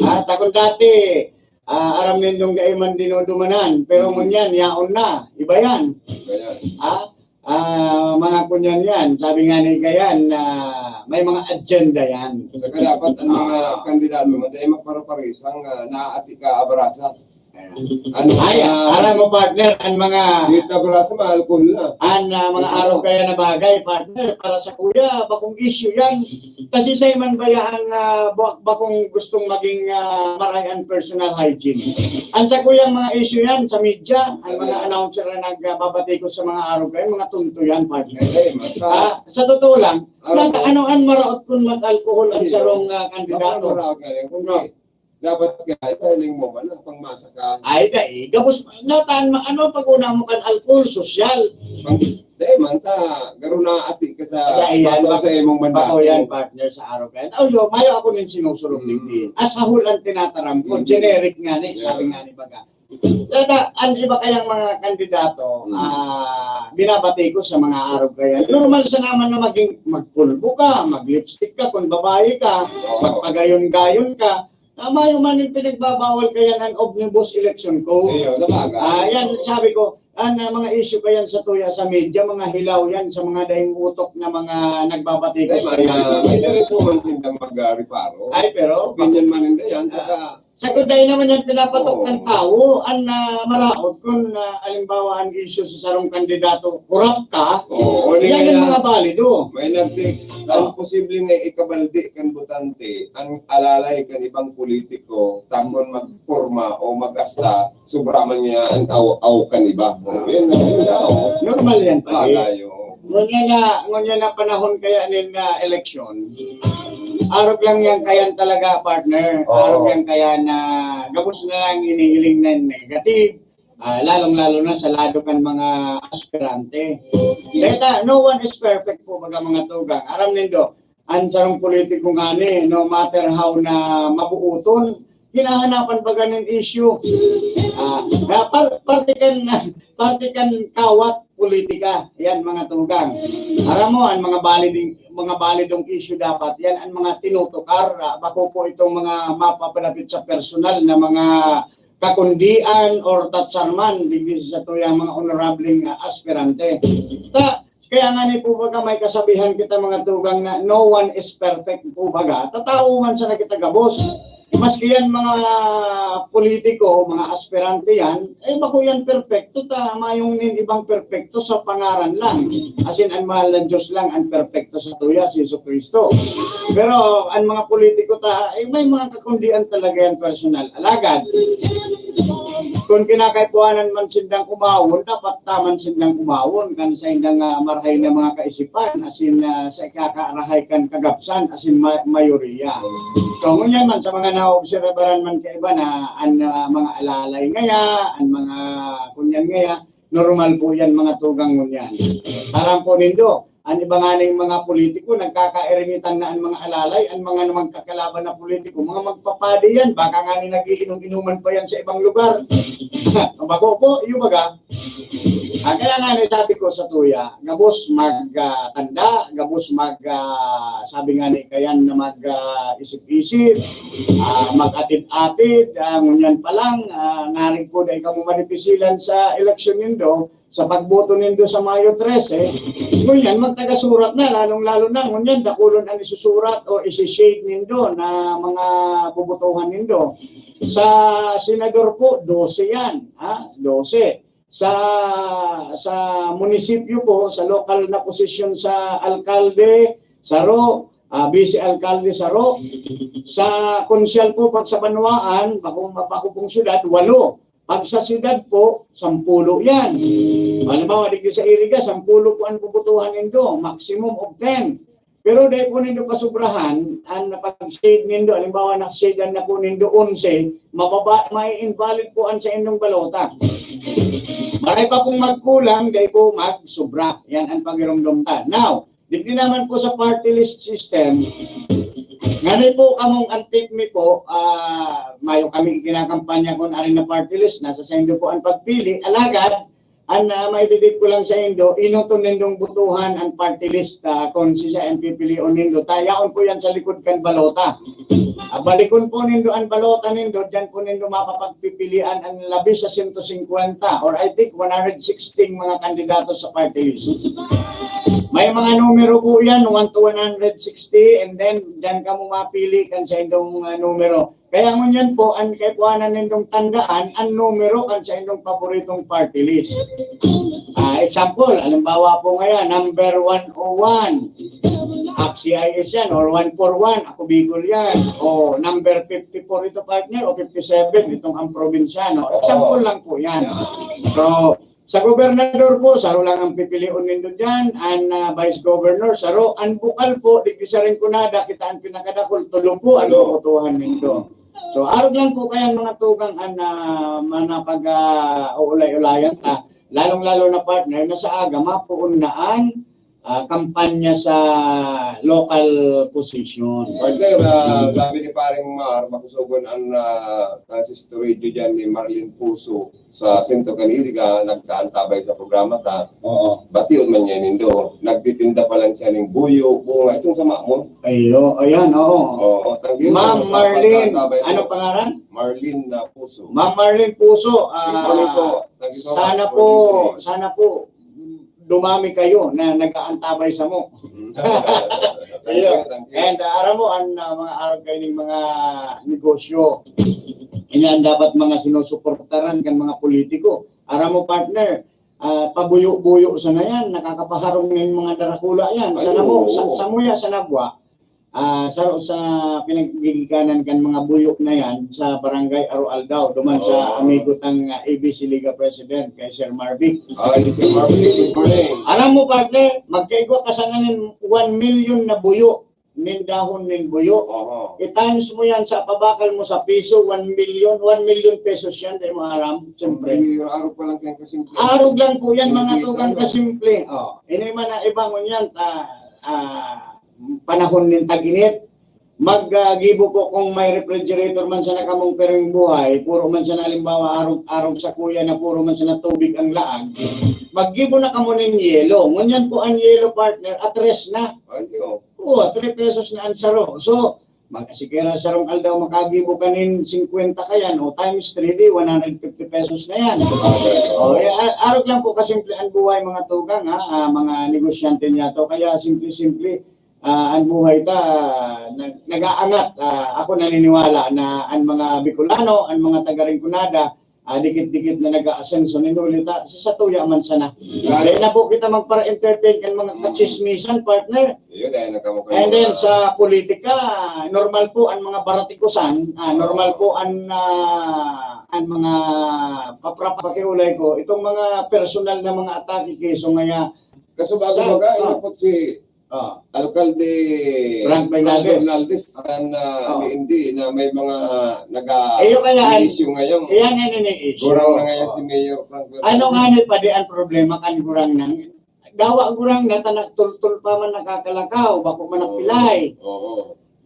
At kung dati, aram nindong daiman dinudumanan, pero ngunyan, yaon na, iba yan. Mga kunyan yan, sabi nga ni Kayan, may mga agenda yan. Saka dapat ang mga kandidato, madali magparaparis ang naaatika abrasa. Ay, alam mo partner, ang mga Dito pala sa alcohol na. mga araw kaya na bagay, partner, para sa kuya, bakong issue yan. Kasi sa iman bayaan na bakong gustong maging marayan personal hygiene. Ang sa kuya, mga issue yan sa media, ang mga announcer na nagbabati ko sa mga araw kaya, mga tunto yan, partner. Sa totoo lang, ano-an maraot kung mag-alcohol ang sarong kandidato. Dapat kaya taling mo man ang pangmasa ka. Ay, dahil, gabos, nataan, ano pag una mo kan alcohol, social. Dahil man ta, garo na ati ka sa Yan, bato sa imong mandato. Bako yan, partner, sa araw kaya. Although, mayo ako nin sinusulong din. Asahul ang tinataram ko, generic nga ni, sabi nga ni Baga. Kaya, ang iba kayang mga kandidato, binabati ko sa mga araw kaya. Normal sa naman na maging magpulbo ka, mag-lipstick ka, kung babae ka, magpagayon-gayon ka. Tama yung man yung pinagbabawal kaya ng omnibus election code. Yan, sabi ko, mga issue ka yan sa tuya sa media, mga hilaw yan sa mga dahing utok na mga nagbabati ko sa kanya. May diretso man sindang mag-reparo. Ay, pero, Ganyan man hindi yan. Saka, sa kuday naman yan pinapatok ng tao, ang maraot kung alimbawa ang issue sa sarong kandidato, kurap ka, yan yung mga balido. may nag-text, ang posible nga ikabaldi kan butante, ang alalay kan ibang politiko, tamon magporma o magasta, sobraman niya ang aw kan iba. Yan na, Normal yan pa. pagayo. Ngunyan na panahon kaya nin eleksyon, arog lang yan kaya talaga, partner. Arog yan kaya na gabos na lang inihiling na negative. Lalong-lalo na sa lado kan mga aspirante. Kaya no one is perfect po baga mga tugang. Aram nindo, ang sarong politiko nga ni, no matter how na mabuuton, hinahanapan ba ganun issue? Partikan kawat politika. Yan mga tugang. Aram mo, ang mga balidong issue dapat, yan ang mga tinutukar. Bako po itong mga mapapalapit sa personal na mga kakundian or tatsarman bigis sa tuyang mga honorabling aspirante. Kaya nga ni po baga may kasabihan kita mga tugang na no one is perfect po baga. Tatao man sa nakita gabos. Maski yan mga politiko, mga aspirante yan, bako yan perfecto, tama yung ibang perfecto sa pangaran lang. As in, ang mahal ng Diyos lang, ang perfecto sa tuya, si Jesucristo. Pero, ang mga politiko may mga kakundian talaga yan personal. Alagad, kung kinakaipuanan man sindang kumawon, dapat taman sindang kumawon, kan sa indang marahay na mga kaisipan, as in, sa ikakaarahay kan kagapsan, as in, mayoriya. So, ngunyan man, sa mga naobserbaran man kaiba na ang mga alalay ngaya, ang mga kunyan ngaya, normal po yan mga tugang ngunyan. Parang po nindo, ang iba nga ng mga politiko, nagkakairinitan na ang mga alalay, ang mga namang kakalaban na politiko, mga magpapadi yan, baka nga ni nag-iinom-inuman pa yan sa ibang lugar. Bako po, yung baga. Kaya nga sabi ko sa tuya, gabos magtanda, gabos sabi nga ni kayan na mag-isip-isip, mag-atid-atid, ngunyan pa lang, narin ko dahil ka mo manipisilan sa eleksyon nindo, sa pagboto nindo sa Mayo 13, ngunyan magtagasurat na, lalong-lalo na, ngunyan dakulon ang isusurat o isi-shade nindo na mga bubutuhan nindo. Sa senador po, 12 yan, 12. Sa munisipyo po, sa local na posisyon sa alkalde, sa vice-alkalde sa sa konsyal po, pag sa Banwaan, bako pong syudad, 8. Pag sa syudad po, 10 yan. Halimbawa, dito sa Iriga, 10 po ang puputuhan nindo, maximum of 10. Pero dahil po nindo pasubrahan, ang pag-shade nindo, halimbawa na-shade na po nindo 11, may invalid po ang sa inyong balota. Maray pa pong magkulang, dahil po mag-subra. Yan ang pag-irumdumta. Now, dito naman po sa party list system, ngayon po kamong antik-me po, mayo kami kinakampanya kung arin na party list, nasa sa indo po ang pagpili, alagad, ang maibibig ko lang sa indo, inuton nindong butuhan ang party list kung siya ang pipilion nindo. Tayaon po yan sa likod kan balota. Balikon po nindo ang balota nindo, dyan po nindo mapapagpipilian ang labis sa 150 or I think 116 mga kandidato sa party list. May mga numero po yan, 1 to 160, and then dyan ka mo mapili kan sa indong numero. Kaya ngunyan po, ang kaipuanan nindong tandaan, ang numero kan sa indong paboritong party list. Example, halimbawa po ngayon, number 101, CIS yan, or 141, ako Bicol yan, o number 54 ito partner, o 57, itong ang probinsyano. Example lang po yan. So, sa gobernador po, saro lang ang pipiliun nindo dyan, and vice governor, saro, ang bukal po, di sa rin kunada, kita ang pinakadakol, tulo po, ang kukutuhan nindo. So, arog lang po kayang mga tugang ang manapag-uulay-ulayan, lalong-lalo na partner, na sa aga, mapuunaan kampanya sa local position. Partner, sabi ni paring Mar, makusugon ang transistor radio dyan ni Marlene Puso sa Sinto Caniriga, nagkaantabay sa programa ta. Oo. Batiyon man niya nindo. Nagtitinda pa lang siya ng buyo, bunga. Itong sama mo. Ayan, oo. Oo, tanggi. Ma'am Marlene, ano pangalan? Marlene na Puso. Ma'am Marlene Puso, Good morning po. Thank you so much sana for po, listening. sana po, dumami kayo na nag-aantabay sa mo. Thank you, thank you. And aram mo, ang mga araw kayo ng mga negosyo, yan dapat mga sinusuportaran kan mga politiko. Aram mo partner, pabuyo-buyo sa na yan, nakakapaharong ng mga darakula yan. Sana mo, sa muya, sa nabwa, sa pinagigikanan kan mga buyok na yan sa barangay Arualdao, duman sa amigo tang ABC Liga President kay Sir Marvic. Sir Marvic, good morning. Alam mo partner, magkaigwa kasananin 1 million na buyo, nin dahon nin buyo. I-times mo yan sa pabakal mo sa piso, 1 million pesos yan, dahil maharam, siyempre. Araw pa lang kayong kasimple. Araw lang po yan, mga tugang kasimple. Ini man na ibangon yan, panahon ng tag-init, mag-gibo ko kung may refrigerator man sa nakamong pereng buhay, puro man sa nalimbawa arog sa kuya na puro man sa na tubig ang laang, mag-gibo na kamo ng yelo. Ngunyan po ang yelo partner, atres na. Oo, 3 pesos na ang saro. So, magkasikira sarong aldaw makagibo ka nin 50 kayan, o times 3 di, 150 pesos na yan. Arog lang po kasimple ang buhay mga tugang, mga negosyante niya to. Kaya simple-simple, ang buhay ta nag-aangat. Ako naniniwala na ang mga Bicolano, ang mga taga-Rinconada, dikit-dikit na nag-aasenso ninulita sa Satuya man sana. Kaya na po kita magpara-entertain kan mga kachismisan, partner. And then sa politika, normal po ang mga baratikusan, normal po ang mga papakiulay ko, itong mga personal na mga atake keso ngaya. Kaso bago maga, inapot si Alcalde Frank Bernaldez hindi na may mga nag-issue ngayon. Iyan ang ini-issue. Gurang na ngayon si Mayor Frank Bernaldez. Ano nga ni pa di ang problema kan gurang nang dawa gurang nga tanak tultul pa man nakakalakaw, bako man napilay.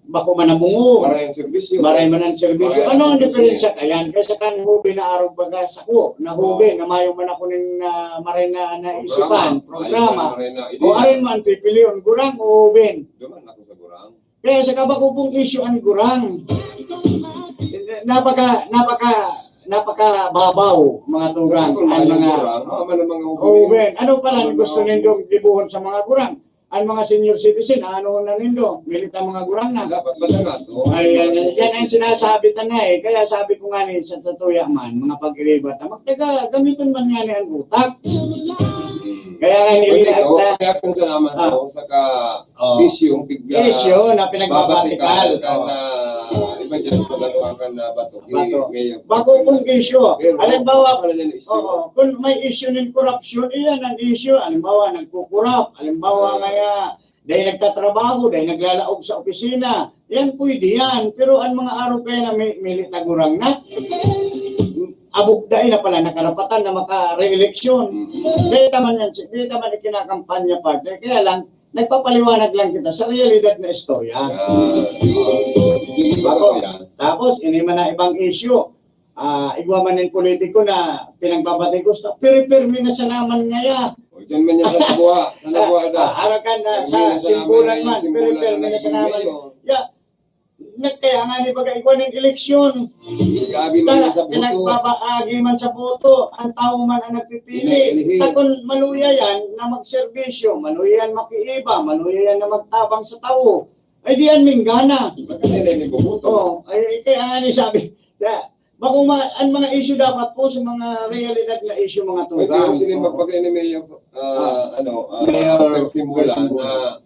Bako man nabungo. Maray ang serbisyo. Maray man ang serbisyo. Ano ang diferensya kayan? Kaysa kan hubi na arog baga sa ko, na hubi na mayong man ako ning maray na naisipan, programa. O arin man pipilion gurang o hubin. Duman ako sa gurang. Kaya sa kabako pong issue ang gurang. Napaka babaw mga tugang ang mga hubin. Ano pala gusto nindong gibuhon sa mga gurang? Ang mga senior citizen, ano na nindo? Milita mga gurang na. Dapat ba na ito? Yan ang sinasabi ta na eh. Kaya sabi ko nga ni sa Tuya man, mga pag-iribat, magtaga, gamitin man nga ni ang utak. Kaya nga nililat na. Kaya kung sa naman ito, sa ka-issue, issue na pinagbabatikal. Iba dyan sa laluakan na bato. Bago pong issue. Halimbawa, kung may issue ng corruption, iyan ang issue. Halimbawa, nagkukurap. Halimbawa, ngaya, dahil nagtatrabaho, dahil naglalaog sa opisina. Yan, pwede yan. Pero ang mga araw kaya na militagurang na, abugday na pala nakarapatan na maka-re-election. Dahil naman yan, dahil naman ikinakampanya partner. Kaya lang, nagpapaliwanag lang kita sa realidad na istorya. Tapos, ini man na ibang issue. Igwa man ng politiko na pinagbabatikos na piri-pirmi na sa naman ngaya. Diyan man yan sa nabuha. Sa nabuha na. Harakan na sa simpulan man, piri-pirmi na sa naman. Kaya nga ni baga ikaw ng eleksyon. Agi man sa buto. Nagpapaagi man sa boto, ang tao man ang nagpipili. Takon maluya yan na magserbisyo, maluya yan makiiba, maluya yan na magtabang sa tao. Ay di yan minggana. Oo, ay kaya nga ni sabi, ang mga issue dapat po sa mga realidad na issue mga Pwede tugang. yung sining magpagay ni Mayor, Mayor Simula na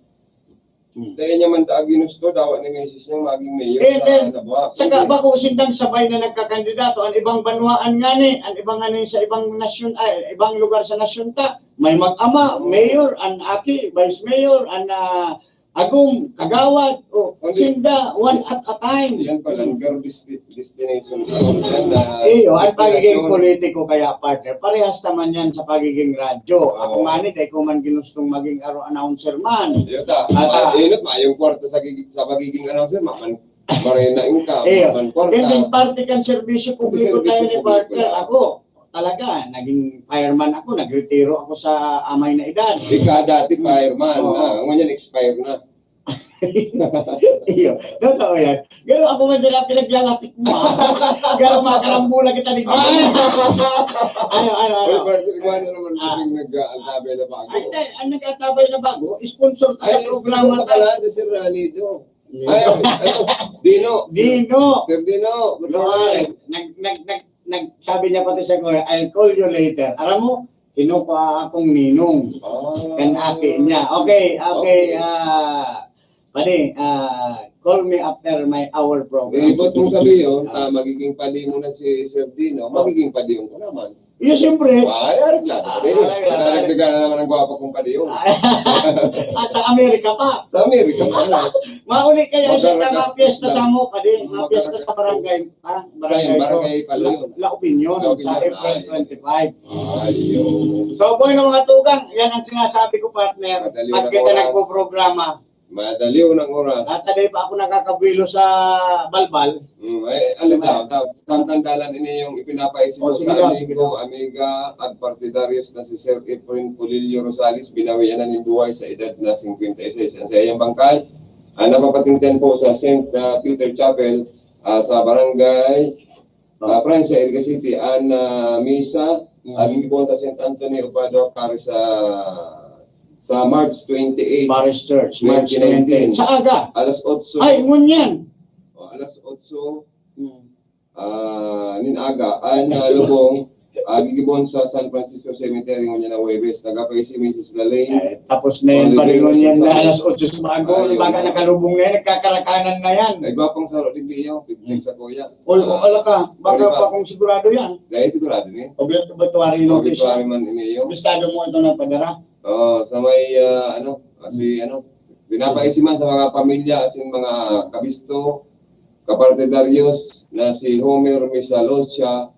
dahil niya man taag ginusto, daw ni Mrs. niyang maging mayor na nabuhak. Saka bako sindang sabay na nagkakandidato, ang ibang banwaan nga ni, ang ibang nga ni sa ibang nasyon, ay ibang lugar sa nasyon ta, may mag-ama, mayor, an aki, vice mayor, an agum, kagawad, o sinda, one at a time. Yan pala, girl destination. Iyo, ang pagiging politiko kaya partner, parehas naman yan sa pagiging radyo. Ako man dahil ko man ginustong maging announcer man. Yata, yung kwarta sa pagiging announcer, marina income, man kwarta. Kaya parte kan serbisyo publiko tayo ni partner. Ako, talaga, naging fireman ako, nagretiro ako sa amay na edad. Ika dati fireman, ngunyan expire na. Iyo, totoo yan. Pero ako man dyan pinaglalatik mo. Pero makarambula kita dito. Ano. Iwan na naman maging nag-altabay na bago. Ay, ang nag-atabay na bago, sponsor ka sa programa Ay, pala si Sir Ranido. Ay, Dino. Sir Dino. Sabi niya pati sa kuya, I'll call you later. Alam mo, kinuha akong ninong. Kanaki niya. Okay. Pwede, call me after my hour program. Ba't mong sabihin, magiging pali mo na si Sir Dino, magiging pali ko naman. Iya, siyempre. Ay, reklamo. Naragdagan na naman ang gwapo kong pali yun. At sa Amerika pa. Sa Amerika pa na. Mauli kaya siya na fiesta sa mo, pwede. Fiesta sa barangay. Barangay pala yun. La Opinion sa April 25. Ayun. So, boy ng mga tugang, yan ang sinasabi ko, partner. Pag kita nagpo-programa. Madaliw ng oras. At taday pa ako nakakabwilo sa balbal. Alam na, tantandalan ini yung ipinapaisip ko sa amigo, amiga, at partidarios na si Sir Efren Pulilio Rosales, binawian na ng buhay sa edad na 56. Ang sa iyang bangkay, napapatingtan po sa St. Peter Chapel sa barangay Francia, Iriga City, ang misa, aging po sa St. Anthony Opado, Paris sa March 28. Paris Church, March 2019. Sa aga? Alas 8. Ay, ngunyan. Alas 8. Ninaga. Ay, lubong. Gigibon sa San Francisco Cemetery ngunyan na Huwebes. Nagapay si Mrs. Lalay. Tapos na yan pa rin ngunyan na alas 8 sa bago. Baga nakalubong na yan, nagkakarakanan na yan. Ay, gwapang saro din diyo. Piglig sa kuya. Ala ka, baka pa kung sigurado yan. Dahil sigurado niya. Obituary notice. Obituary man iniyo. Bistado mo ito na padara. Sa may, pinapaisiman sa mga pamilya, asin mga kabisto, kapartidaryos na si Homer Misalocha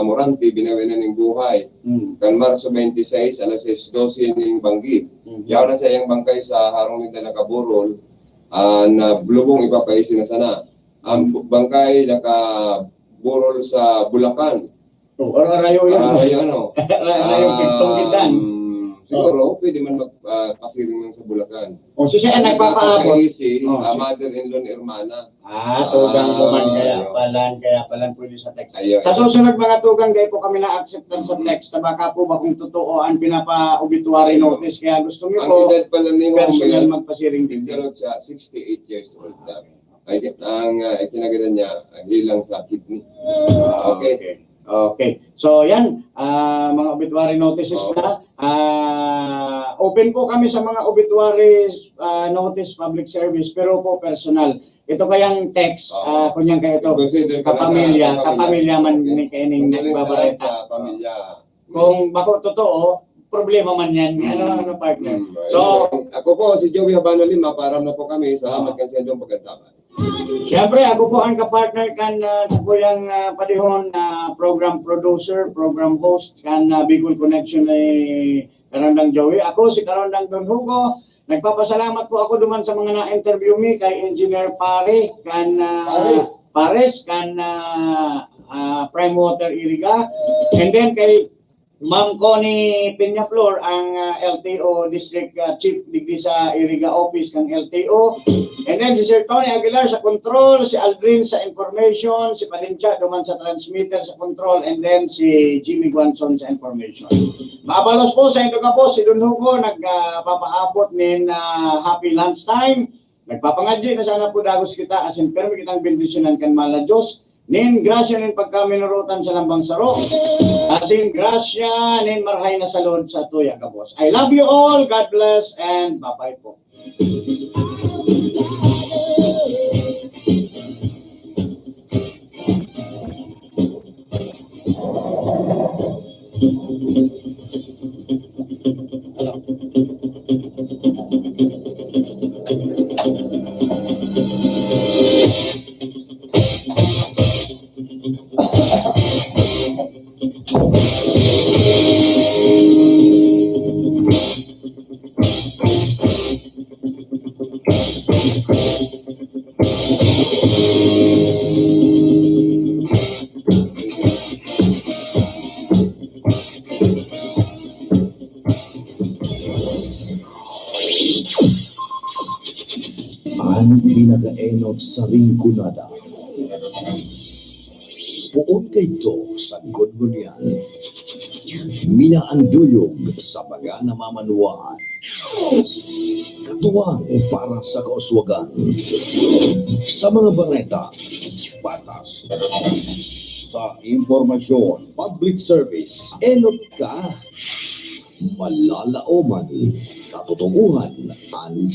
Moranti, binawinan ng buhay. Kan Marso 26, alas 6:12 ng Banggit. Yaw na sa iyang bangkay sa harong nila nakaburol, na blubong ipapaisin na sana. Ang bangkay nakaburol sa Bulacan. Arayo yan. Arayo kitong kitan. Siguro, pwede man magpasiring sa Bulacan. O siya ang nagpapaabot. Mother-in-law ni Hermana. Tugang mo man kaya pala pwede sa text. Sa susunod mga tugang, dahil po kami na-acceptan sa text, na baka po ba kung totoo ang pinapa-obituary notice, kaya gusto niyo po, ang edad pala ni personal magpasiring din. 68 years old na. Ang ikinagadan niya, hilang sa kidney. Okay. So yan, mga obituary notices na. Open po kami sa mga obituary notice public service, pero po personal. Ito kayang text, kunyang kayo ito, kapamilya man ni kaining nagbabareta. Kung bako totoo, problema man yan. Ano partner? So, ako po, si Joey Habano Lima, para na po kami. Salamat kasi sa inyong pagkatapan. Siyempre, ako po ang kapartner kan sa kuyang padihon na program producer, program host kan Bicol Connection ay Karandang Joey. Ako si Karandang Don Hugo. Nagpapasalamat po ako duman sa mga na-interview me kay Engineer Pare kan Pares kan Prime Water Iriga, and then kay Ma'am Connie Peñaflor, ang LTO District Chief digdi sa Iriga Office ng LTO. And then si Sir Tony Aguilar sa control, si Aldrin sa information, si Palincha duman sa transmitter sa control, and then si Jimmy Guanzon sa information. Mabalos po sa inyo po, si Don Hugo nagpapaabot nin happy lunchtime. Nagpapangadji na sana po dagos kita asin permi kitang bendisyonan kan mala Diyos. Nin grasya nin pagkaminurutan sa lambang saro. Asin grasya nin marhay na salud sa tuya ka boss. I love you all. God bless and bye-bye po. Ang pinagaenot sa ringkunada. Puon kayto sa gudgunyan. Minaanduyog sa baga na mamanuan. Katuwang para sa kauswagan. Sa mga baleta, batas. Sa impormasyon, public service, enot ka. Malalaoman, katutunguhan,